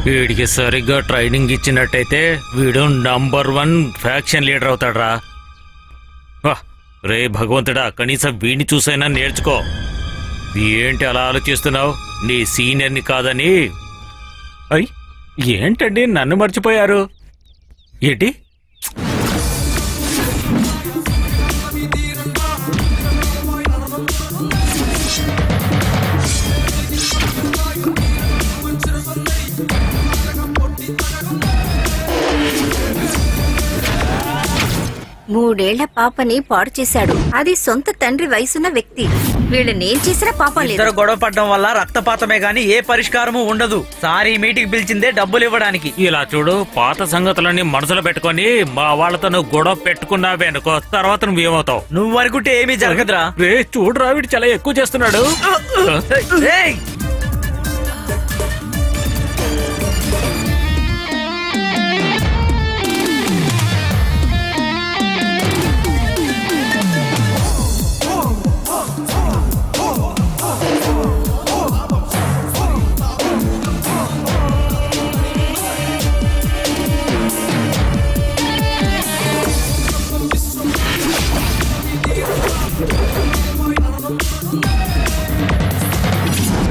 వీడికి సరిగ్గా ట్రైనింగ్ ఇచ్చినట్టయితే వీడు నంబర్ 1 ఫ్యాక్షన్ లీడర్ అవుతాడ్రా. రే భగవంతుడా, కనీసం వీడిని చూసైనా నేర్చుకో. ఏంటి అలా ఆలోచిస్తున్నావు? నీ సీనియర్ని కాదని. అయ్ ఏంటండి నన్ను మర్చిపోయారు ఏంటి? మూడేళ్ల పాపని పాడు చేశాడు. అది సొంత తండ్రి వయసున్న వ్యక్తి. వీళ్ళు నేను చేసిన పాపం లేదు. ఇద్దరు గొడవ పడడం వల్ల రక్తపాతమే గాని ఏ పరిష్కారము ఉండదు. సారీ మీటింగ్ పిలిచిందే డబ్బులు ఇవ్వడానికి. ఇలా చూడు, పాత సంగతులన్నీ మనసులో పెట్టుకొని మా వాళ్ళతో నువ్వు గొడవ పెట్టుకున్నావే అనుకో, తర్వాత నువ్వేమవుతావు? నువ్వు అనుకుంటే ఏమీ జరగదురా. రే చూడురా, వీడు చాలా ఎక్కువ చేస్తున్నాడు. ఏయ్!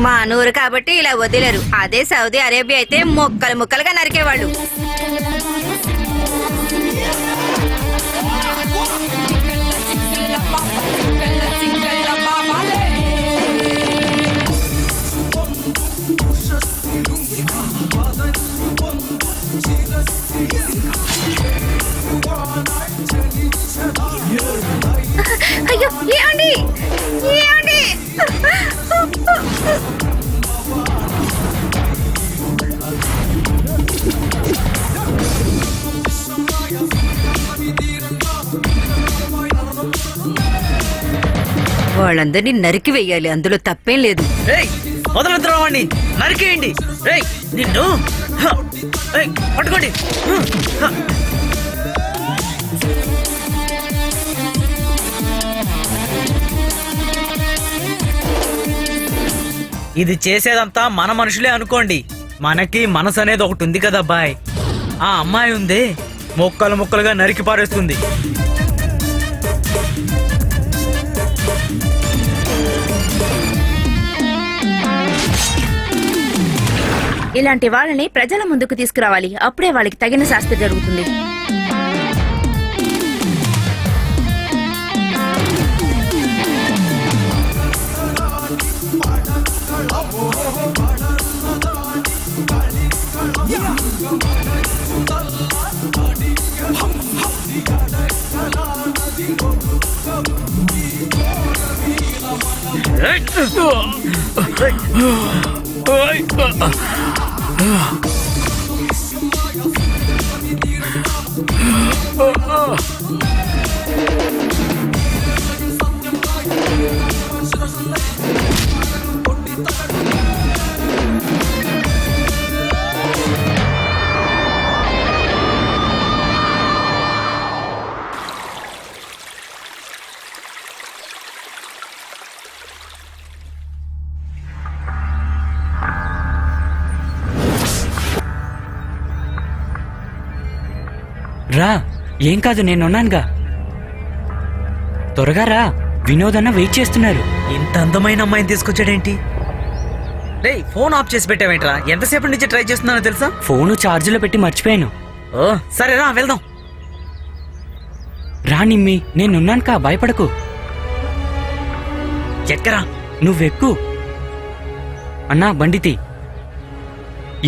మా నూరు కాబట్టి ఇలా వదిలేరు. అదే సౌదీ అరేబియా అయితే ముక్కలు ముక్కలుగా నరికేవాళ్ళు. అయ్యో ఏమండి, ఏమండి? వాళ్ళందరినీ నరికి వెయ్యాలి, అందులో తప్పేం లేదు. వదలొద్దురా వాణ్ణి, నరికేయండి. రేయ్ నిన్ను పట్టుకోండి. ఇది చేసేదంతా మన మనుషులే అనుకోండి. మనకి మనసు అనేది ఒకటి ఉంది కదా అబ్బాయ్. ఆ అమ్మాయి ఉందే, ముక్కలు ముక్కలుగా నరికి పారేస్తుంది. ఇలాంటి వాళ్ళని ప్రజల ముందుకు తీసుకురావాలి. అప్పుడే వాళ్ళకి తగిన శాస్తి జరుగుతుంది. రా, ఏం కాదు, నేనున్నానుగా. త్వరగా రా, వినోద్ అన్న వెయిట్ చేస్తున్నారు. ఇంత అందమైన అమ్మాయిని తీసుకొచ్చాడేంటి? రే ఫోన్ ఆఫ్ చేసి పెట్టావేంట్రా? ఎంతసేపటి నుంచి ట్రై చేస్తున్నానో తెలుసా? ఫోను ఛార్జీలో పెట్టి మర్చిపోయాను. ఓ సరేరా వెళ్దాం. రా నిమ్మి, నేనున్నానుకా, భయపడకు. ఎక్కరా? నువ్వెక్కు. అన్నా బండితి.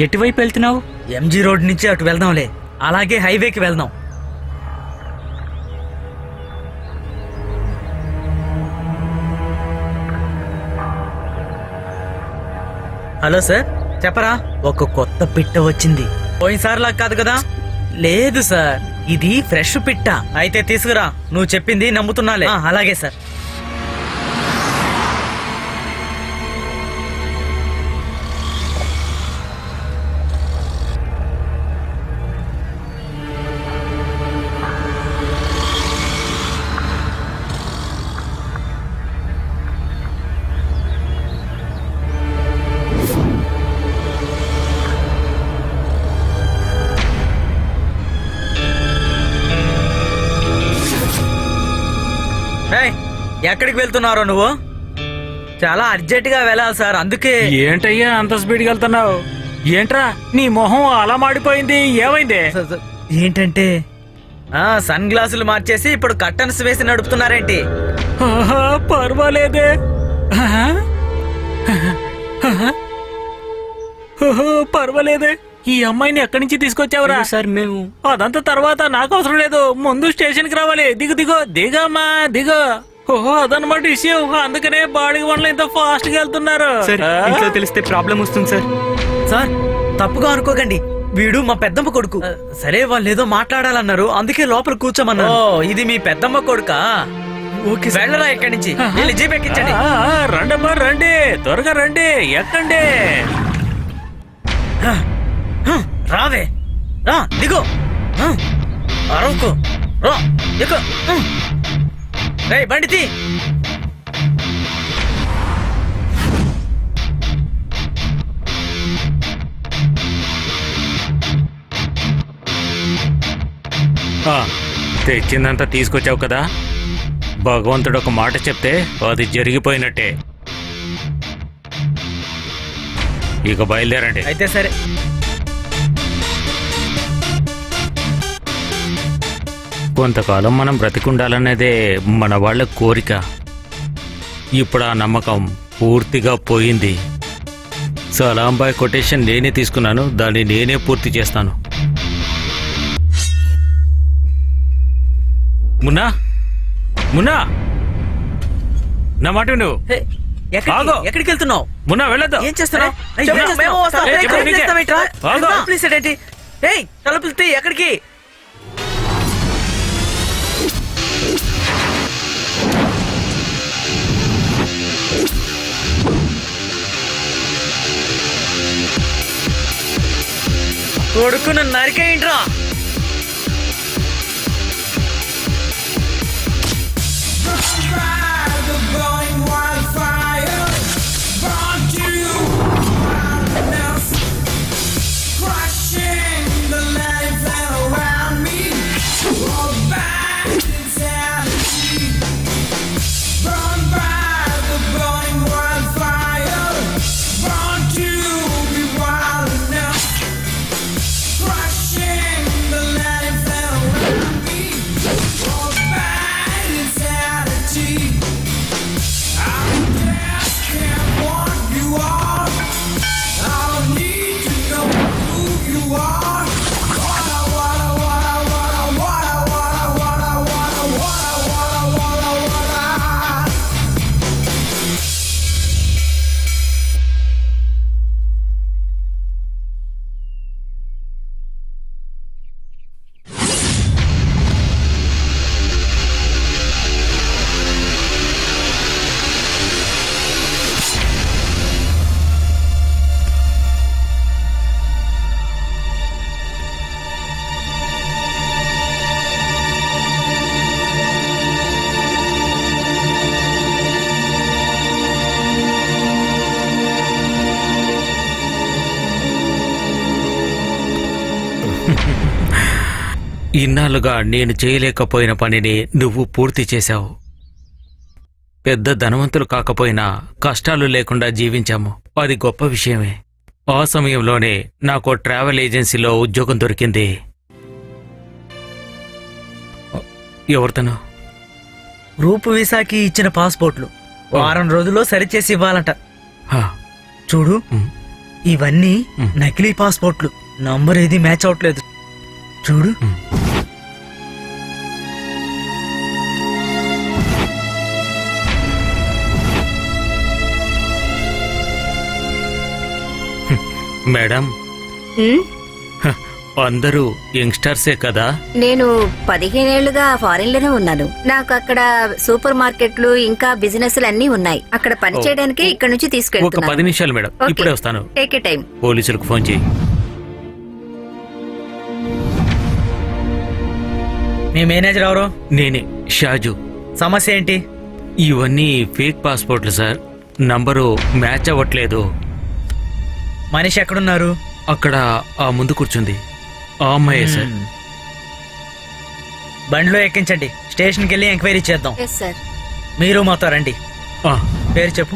ఎటువైపు వెళ్తున్నావు? ఎంజీ రోడ్ నుంచి అటు వెళ్దాంలే. అలాగే హైవేకి వెళ్దాం. హలో సార్, చెప్పరా? ఒక కొత్త పిట్ట వచ్చింది. పోయినసారిలా కాదు కదా? లేదు సార్, ఇది ఫ్రెష్ పిట్ట. అయితే తీసుకురా, నువ్వు చెప్పింది నమ్ముతున్నాలే. అలాగే సార్. ఏయ్, ఎక్కడికి వెళ్తున్నారో నువ్వు? చాలా అర్జెంట్ గా వెళ్ళాలి సార్, అందుకే. ఏంటయ్యా అంత స్పీడ్కి వెళ్తున్నావు? ఏంట్రా నీ మొహం అలా మాడిపోయింది, ఏమైంది? ఏంటంటే సన్ గ్లాసులు మార్చేసి ఇప్పుడు కర్టన్స్ వేసి నడుపుతున్నారేంటి? ఆహా, పర్వాలేదే. ఆహా, ఆహా, పర్వాలేదే. ఈ అమ్మాయిని ఎక్కడి నుంచి తీసుకొచ్చావురా? సార్ మేము అదంతా తర్వాత, నాకు అవసరం లేదు. ముందు స్టేషన్ కి రావాలి. దిగమ్మా దిగు. ఓహో, అదనమాట విషయం. అందుకనే బాడీ వంటలు ఇంత ఫాస్ట్ గా వెళ్తున్నారు. సార్ ఇంట్లో తెలిస్తే ప్రాబ్లం వస్తుంది సార్. సార్, తప్పుగా అనుకోకండి, వీడు మా పెద్దమ్మ కొడుకు. సరే, వాళ్ళు ఏదో మాట్లాడాలన్నారు, అందుకే లోపల కూర్చోమన్నారు. ఓ, ఇది మీ పెద్దమ్మ కొడుకా? ఓకే, వెళ్ళరా ఇక్కడి నుంచి. వెళ్ళి జీప్ ఎక్కించండి. రండమ్మా, రండి, త్వరగా రండి, ఎక్కండి. రావే, రా, దిగు. అరవకు, రా, దిగు. రేయ్, బండి తీ. తెచ్చిందంతా తీసుకొచ్చావు కదా. భగవంతుడు ఒక మాట చెప్తే అది జరిగిపోయినట్టే. ఇక బయలుదేరండి. అయితే సరే. కొంతకాలం మనం బ్రతికుండాలనేదే మన వాళ్ళ కోరిక. ఇప్పుడు ఆ నమ్మకం పూర్తిగా పోయింది. సలాంబాయ్ కొటేషన్ నేనే తీసుకున్నాను, దాన్ని నేనే పూర్తి చేస్తాను. మున్నా, మున్నా, నా మాట నువ్వు ఆగు. ఎక్కడికి వెళ్తున్నావు? మున్నా, వెళ్ళొద్దు. ఏం చేస్తున్నావు? తలుపులు తీ. ఎక్కడికి? కొడుకును నరికేయండిరా. ఇన్నాళ్ళుగా నేను చేయలేకపోయిన పనిని నువ్వు పూర్తి చేశావు. పెద్ద ధనవంతులు కాకపోయినా కష్టాలు లేకుండా జీవించాము, అది గొప్ప విషయమే. ఆ సమయంలోనే నాకు ట్రావెల్ ఏజెన్సీలో ఉద్యోగం దొరికింది. ఎవరితను? రూపు వీసాకి ఇచ్చిన పాస్పోర్ట్లు వారం రోజుల్లో సరిచేసి ఇవ్వాలంట. హా, చూడు, ఉమ్. ఇవన్నీ నకిలీ పాస్పోర్ట్లు. నంబర్ ఏది మ్యాచ్ అవట్లేదు. చూడు. మేడం ఉమ్, అందరూ యంగ్స్టర్సే కదా? నేను 15 ఏళ్లుగా ఫారిన్ లోనే ఉన్నాను. నాకు అక్కడ సూపర్ మార్కెట్లు ఇంకా బిజినెస్లు అన్నీ ఉన్నాయి. అక్కడ పని చేయడానికి ఇక్కడ నుంచి ఒక 10 తీసుకెళ్తున్నాను. నిమిషాలు మేడం, ఓకే. ఇప్పుడే వస్తాను. Take a time. పోలీసులకు ఫోన్ చేయి. మీ మేనేజర్ ఎవరు? నేనే షాజు. సమస్య ఏంటి? ఇవన్నీ ఫేక్ పాస్పోర్ట్లు సార్. నంబరు మ్యాచ్ అవ్వట్లేదు. మనిషి ఎక్కడున్నారు? అక్కడ ఆ ముందు కూర్చుంది ఆ అమ్మాయే సార్. బండిలో ఎక్కించండి, స్టేషన్కి వెళ్ళి ఎంక్వైరీ చేద్దాం. Yes sir. మీరు మాతో రండి. ఆ, పేరు చెప్పు.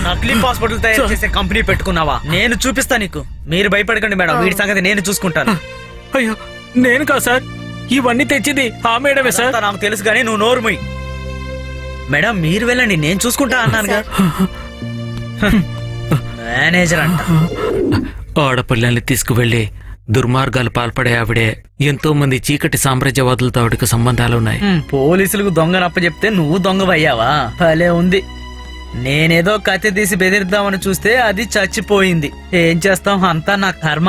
నకిలీ పాస్పోర్ట్లు తయారు చేసే కంపెనీ పెట్టుకున్నావా? నేను చూపిస్తా నీకు. మీరు భయపడకండి మేడం, వీడి సంగతి నేను చూసుకుంటాను. అయ్యో నేను కాదు సార్, ఇవన్నీ తెచ్చింది ఆ మేడమే సార్. అదంతా నాకు తెలుసు కానీ నువ్వు నోరు మూయి. మేడం మీరు వెళ్ళండి, నేను చూసుకుంటా అన్నానుగా. మేనేజర్ అంట. ఆడపిల్లల్ని తీసుకువెళ్లి దుర్మార్గాలు పాల్పడే ఆవిడే. ఎంతో మంది చీకటి సామ్రాజ్యవాదులతో ఆవిడకి సంబంధాలున్నాయి. పోలీసులకు దొంగనప్ప చెప్తే నువ్వు దొంగవయ్యావా? భలే ఉంది. నేనేదో కత్తి తీసి బెదిరిద్దామని చూస్తే అది చచ్చిపోయింది. ఏం చేస్తాం, అంతా నా కర్మ.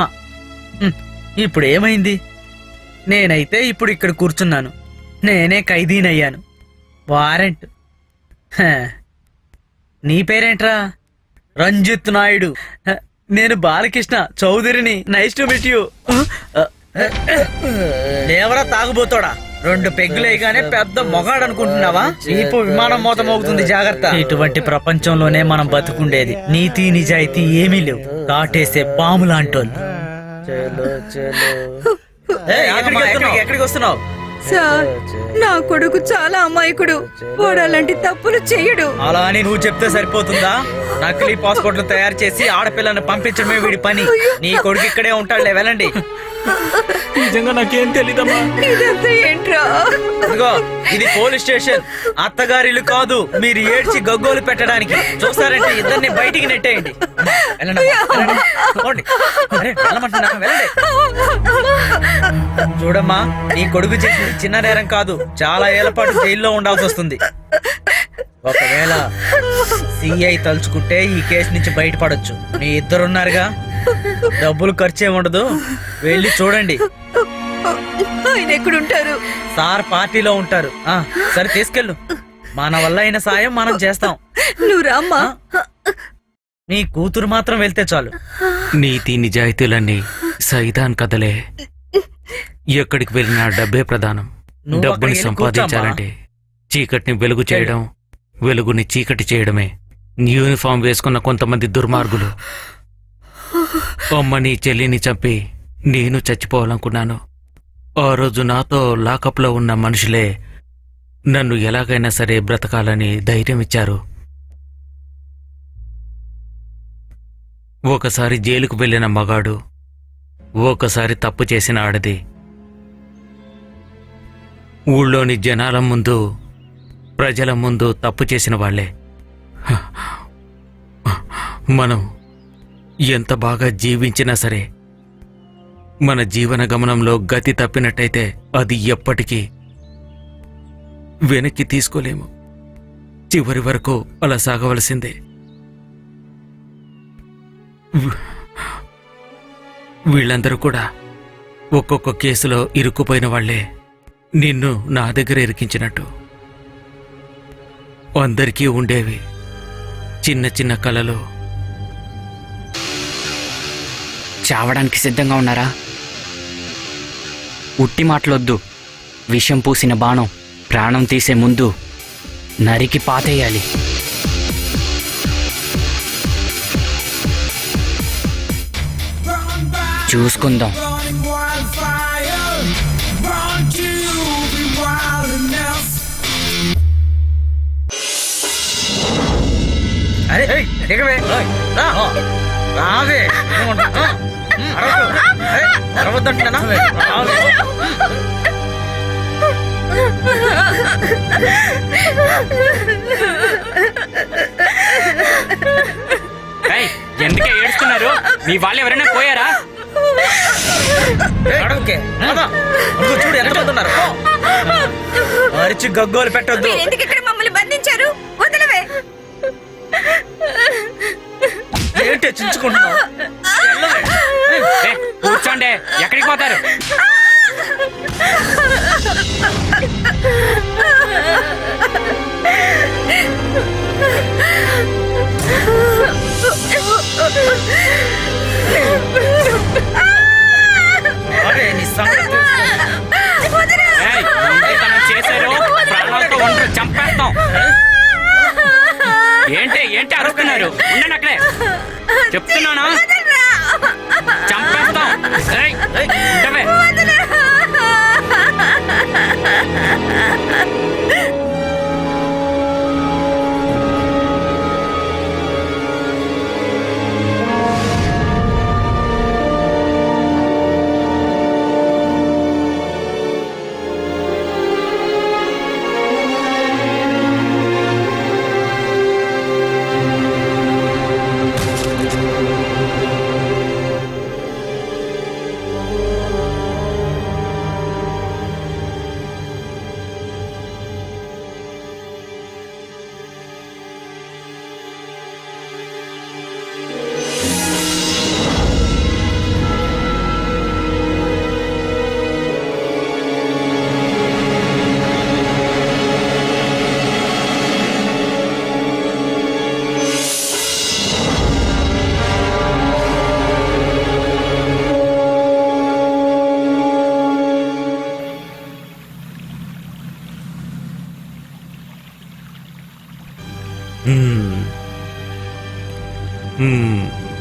ఇప్పుడు ఏమైంది? నేనైతే ఇప్పుడు ఇక్కడ కూర్చున్నాను. నేనే ఖైదీనయ్యాను. వారెంట్. హ. నీ పేరేంట్రా? రంజిత్ నాయుడు. నేను బాలకృష్ణ చౌదరిని. Nice to meet you. లేవరా తాగుబోతాడా? 2 పెగ్గులేగానే పెద్ద మొగాడు అనుకుంటున్నావా? ఈపు విమానం మోత మోగుతుంది, జాగ్రత్త. ఇటువంటి ప్రపంచంలోనే మనం బతుకుండేది. నీతి నిజాయితీ ఏమీ లేవు. కాటేసే పాము లాంటోళ్ళు. ఎక్కడికి వస్తున్నావు? సార్, నా కొడుకు చాలా అమాయకుడు. వాడు అలాంటి తప్పులు చెయ్యడు. అలా అని నువ్వు చెప్తే సరిపోతుందా? నకిలీ పాస్పోర్ట్లు తయారు చేసి ఆడపిల్లను పంపించడమే వీడి పని. నీ కొడుకు ఇక్కడే ఉంటాడులే, వెళ్ళండి. నిజంగా నాకేం తెలీదమ్మా. ఇదంతా ఏంట్రా? ఇదిగో ఇది పోలీస్ స్టేషన్, అత్తగారిల్లు కాదు. మీరు ఏడ్చి గగ్గోలు పెట్టడానికి చూస్తారంటే ఇద్దరిని బయటికి నెట్టేయండి. వెళ్ళండి, వెళ్ళండి. పోండి. అరే, వెళ్ళమంటున్నా, వెళ్ళండి. చూడమ్మా, నీ కొడుకు చేసింది చిన్న నేరం కాదు. చాలా ఏళ్ల పాటు జైల్లో ఉండాల్సి వస్తుంది. ఒకవేళ సిఐ తలుచుకుంటే ఈ కేసు నుంచి బయటపడొచ్చు. మీ ఇద్దరున్నారుగా, డబ్బులు ఖర్చే ఉండదు. వెళ్ళి చూడండి. ఆయన ఎక్కడుంటారు? సార్ పార్టీలో ఉంటారు. సరే తీసుకెళ్ళు. మన వల్ల అయిన సాయం మనం చేస్తాం. నువ్వు రామ్మా. నీ కూతురు మాత్రం వెళ్తే చాలు. నీతి నిజాయితీలన్నీ సైతాన్ కథలే. ఎక్కడికి వెళ్ళినా డబ్బే ప్రధానం. నువ్వు డబ్బుని అక్కడికి వెళ్ళి సంపాదించాలంటే చీకటిని వెలుగు చేయడం, వెలుగుని చీకటి చేయడమే. యూనిఫామ్ వేసుకున్న కొంతమంది దుర్మార్గులు అమ్మని చెల్లిని చంపి నేను చచ్చిపోవాలనుకున్నాను. ఆ రోజు నాతో లాకప్లో ఉన్న మనుషులే నన్ను ఎలాగైనా సరే బ్రతకాలని ధైర్యం ఇచ్చారు. ఒకసారి జైలుకు వెళ్ళిన మగాడు, ఒకసారి తప్పు చేసిన ఆడది ఊళ్ళోని జనాల ముందు, ప్రజల ముందు తప్పు చేసిన వాళ్లే. మనం ఎంత బాగా జీవించినా సరే మన జీవన గమనంలో గతి తప్పినట్టయితే అది ఎప్పటికీ వెనక్కి తీసుకోలేము. చివరి వరకు అలా సాగవలసిందే. వీళ్ళందరూ కూడా ఒక్కొక్క కేసులో ఇరుక్కుపోయిన వాళ్లే. నిన్ను నా దగ్గర ఇరికించినట్టు అందరికీ ఉండేవి చిన్న చిన్న కలలు. చావడానికి సిద్ధంగా ఉన్నారా? ఉట్టి మాటలొద్దు. విషం పూసిన బాణం ప్రాణం తీసే ముందు నరికి పాతేయాలి. చూసుకుందాం. అరే దిగవే, రా. రావే. అరవద్దంటున్నా. ఎందుకే ఏడుస్తున్నారు? మీ వాళ్ళు ఎవరైనా పోయారా? అడవుకే చూడు ఎంతమంది ఉన్నారు. అరిచి గగ్గోలు పెట్టొద్దు. ఎందుకు ఇక్కడ మమ్మల్ని బంధించారు? వదలవే. ఏంటే చించుకుంటున్నావు? వెళ్ళవే. ఏ, కూర్చోండి, ఎక్కడికి పోతారు? అరే, నీ సంగతి తెలుసు. ఏయ్, మొండితనం చేశారు, ప్రాణాలతో ఉండరు, చంపేస్తాం. ఏంటి అరుస్తున్నారు? ఉండండి అక్కడే, చెప్తున్నానా? చంపేస్తాం. ఏయ్, ఉండవే.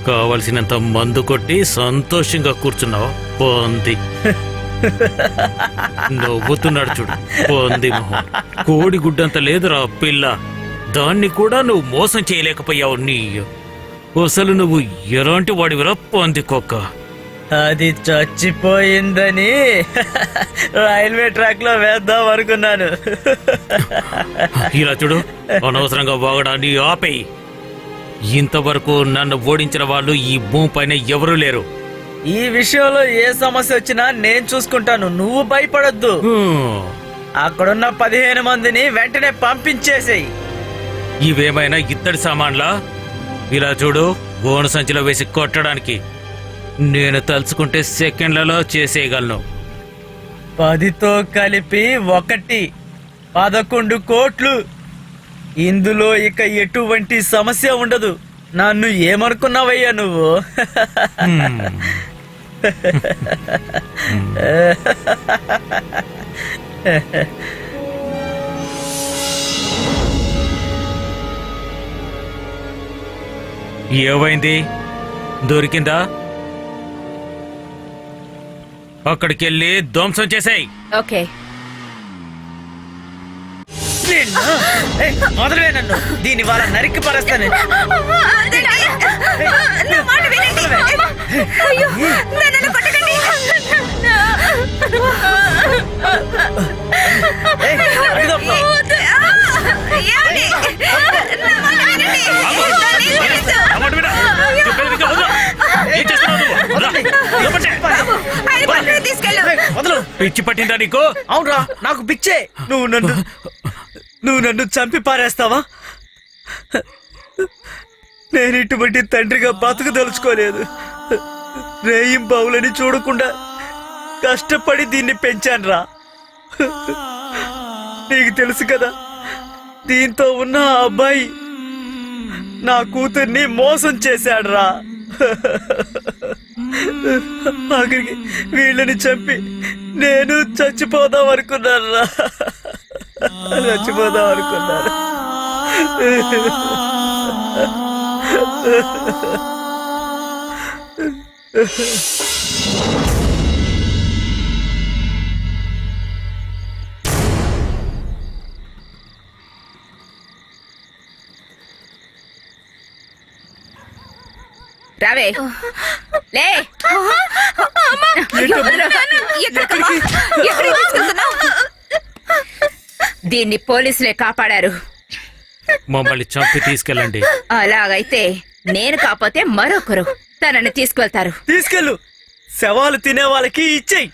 కావలసినంత మందు కొట్టి సంతోషంగా కూర్చున్నావా పోంది. నవ్వుతున్నాడు చూడు పోంది మొహం. కోడి గుడ్డంత లేదురా పిల్ల, దాన్ని కూడా నువ్వు మోసం చేయలేకపోయావు. నీ అసలు నువ్వు ఎలాంటి వాడివిరా పోంది కుక్క. అది చచ్చిపోయిందని రైల్వే ట్రాక్ లో వేద్దాం అనుకున్నాను. ఇలా చూడు, అనవసరంగా వాగడాన్ని ఆపేయి. ఇంతవరకు నన్ను ఓడించిన వాళ్ళు ఈ భూమి పైన ఎవరూ లేరు. ఈ విషయంలో ఏ సమస్య వచ్చినా నేను చూసుకుంటాను, నువ్వు భయపడొద్దు. అక్కడున్న 15 మందిని వెంటనే పంపించేసేయి. ఇవేమైనా ఇత్తడి సామాన్లా? ఇలా చూడు, గోను సంచిలో వేసి కొట్టడానికి నేను తలుచుకుంటే సెకండ్లలో చేసేయగలను. 10తో కలిపి 11 కోట్లు. ఇందులో ఇక ఎటువంటి సమస్య ఉండదు. నన్ను ఏమనుకున్నావయ్యా నువ్వు? ఏమైంది? దొరికిందా? అక్కడికెళ్ళి ధ్వంసం చేసాయి. ఓకే. మొదలవే నన్ను, దీని వాళ్ళ నరికి పరేస్తాను. పిచ్చి పట్టిందా నీకు? అవునరా, నాకు పిచ్చే. నువ్వు నన్ను చంపి పారేస్తావా? నేను ఇటువంటి తండ్రిగా బతుకుదలుచుకోలేదు. రేయిం బావులని చూడకుండా కష్టపడి దీన్ని పెంచానురా. నీకు తెలుసు కదా, దీంతో ఉన్న ఆ అబ్బాయి నా కూతుర్ని మోసం చేశాడురా. ఆఖరికి వీళ్ళని చంపి నేను చచ్చిపోదాం అనుకున్నాను. రావే, లే. దీన్ని పోలీసులే కాపాడారు. మమ్మల్ని చంపి తీసుకెళ్ళండి. అలాగైతే నేను కాకపోతే మరొకరు తనని తీసుకెళ్తారు. తీసుకెళ్ళు, శవాలు తినే వాళ్ళకి ఇచ్చేయి.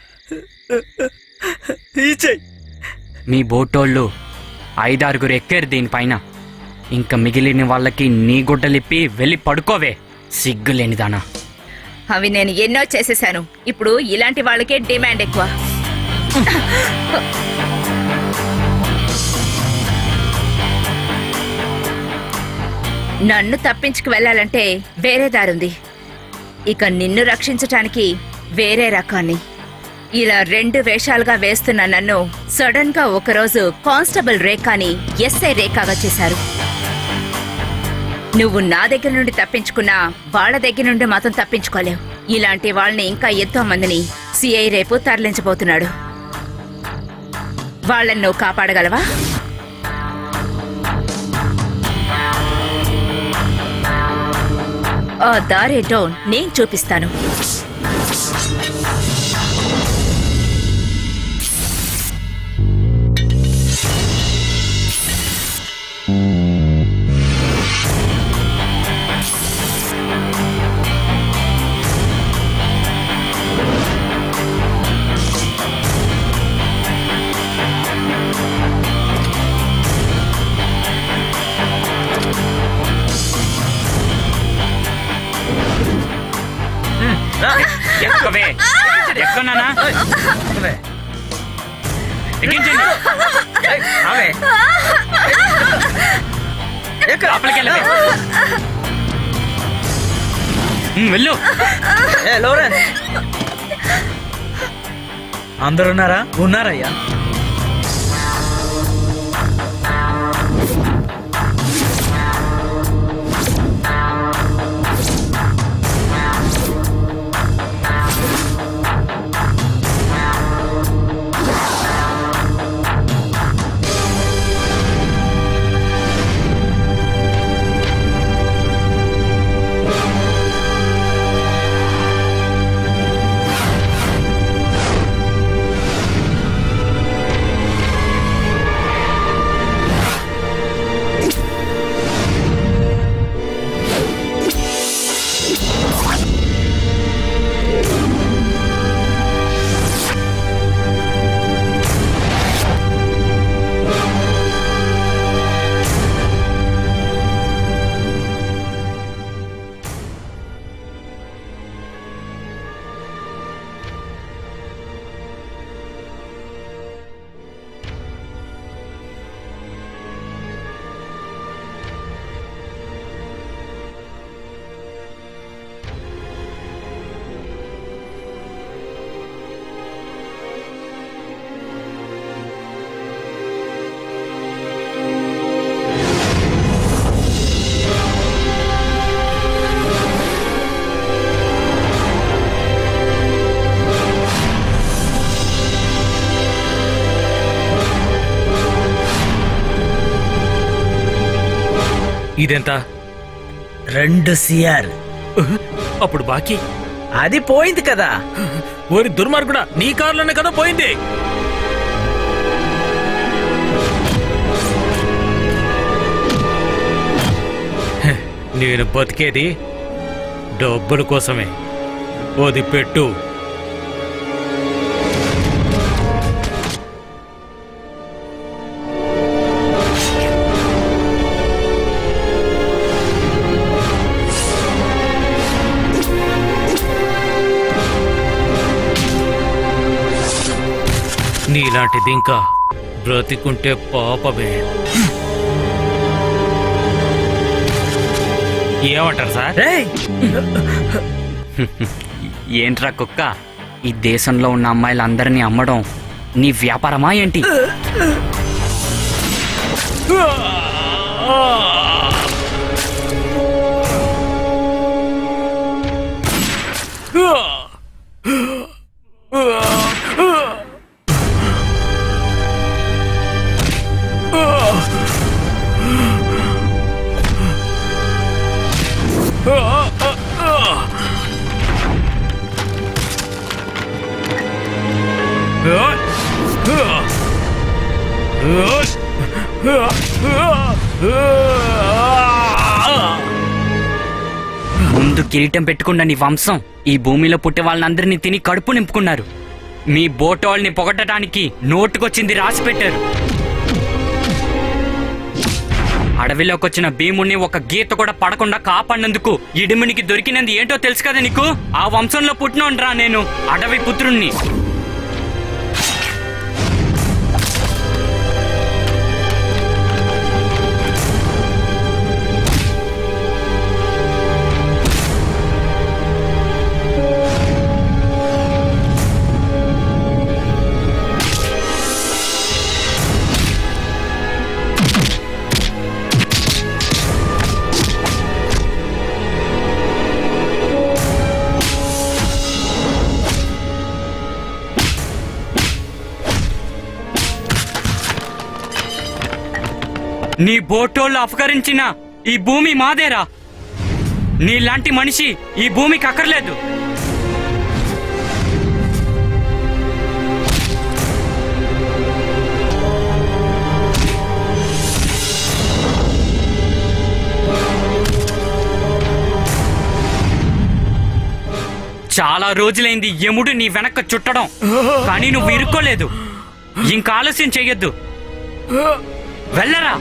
మీ బోటోళ్ళు 5-6 ఎక్కారు దీనిపైన. ఇంకా మిగిలిన వాళ్ళకి నీ గుడ్డలిప్పి వెళ్ళి పడుకోవే. సిగ్గులేనిదానా. అవి నేను ఎన్నో చేసేశాను. ఇప్పుడు ఇలాంటి వాళ్ళకే డిమాండ్ ఎక్కువ. నన్ను తప్పించుకు వెళ్ళాలంటే వేరే దారుంది. ఇక నిన్ను రక్షించటానికి వేరే రకాన్ని. ఇలా 2 వేషాలుగా వేస్తున్న నన్ను సడన్ గా ఒకరోజు కానిస్టేబుల్ రేఖాని ఎస్ఐ రేఖాగా చేశారు. నువ్వు నా దగ్గర నుండి తప్పించుకున్నా వాళ్ళ దగ్గర నుండి మాత్రం తప్పించుకోలేవు. ఇలాంటి వాళ్ళని ఇంకా ఎంతో మందిని సిఐ రేపు తరలించబోతున్నాడు. వాళ్ళని నువ్వు కాపాడగలవా? ఆ దారేటో నేను చూపిస్తాను. ఎక్కవే, ఎక్కనానా? ఎక్కించండి. లోపలికి వెళ్ళవే. వెళ్ళు. లోరెన్స్, అందరు ఉన్నారా? ఉన్నారయ్యా. ఇదెంత? 2 CR. అప్పుడు బాకీ అది పోయింది కదా. ఓరి దుర్మార్గుడా, నీ కారులోనే కదా పోయింది. నేను బతికేది డబ్బుల కోసమే. ఓది పెట్టు. నీలాంటిది ఇంకా బ్రతికుంటే పాపమే. ఏమంటారు సార్? ఏంట్రా కుక్క, ఈ దేశంలో ఉన్న అమ్మాయిలందరినీ అమ్మడం నీ వ్యాపారమా ఏంటి? ముందు కిరీటం పెట్టుకున్న నీ వంశం ఈ భూమిలో పుట్టే వాళ్ళందరినీ తిని కడుపు నింపుకున్నారు. మీ బోటోల్ని పొగట్టడానికి నోటుకొచ్చింది రాసి పెట్టారు. అడవిలోకి వచ్చిన భీముణ్ణి ఒక గీత కూడా పడకుండా కాపాడినందుకు ఇడుమునికి దొరికినది ఏంటో తెలుసు కదా నీకు? ఆ వంశంలో పుట్టినోండ్రా నేను, అడవి పుత్రుణ్ణి. నీ బోటోళ్ళు అపహరించిన ఈ భూమి మాదేరా. నీలాంటి మనిషి ఈ భూమికి అక్కర్లేదు. చాలా రోజులైంది యముడు నీ వెనక చుట్టడం, కానీ నువ్వు ఇరుక్కోలేదు. ఇంకా ఆలస్యం చెయ్యొద్దు, వెళ్ళరా.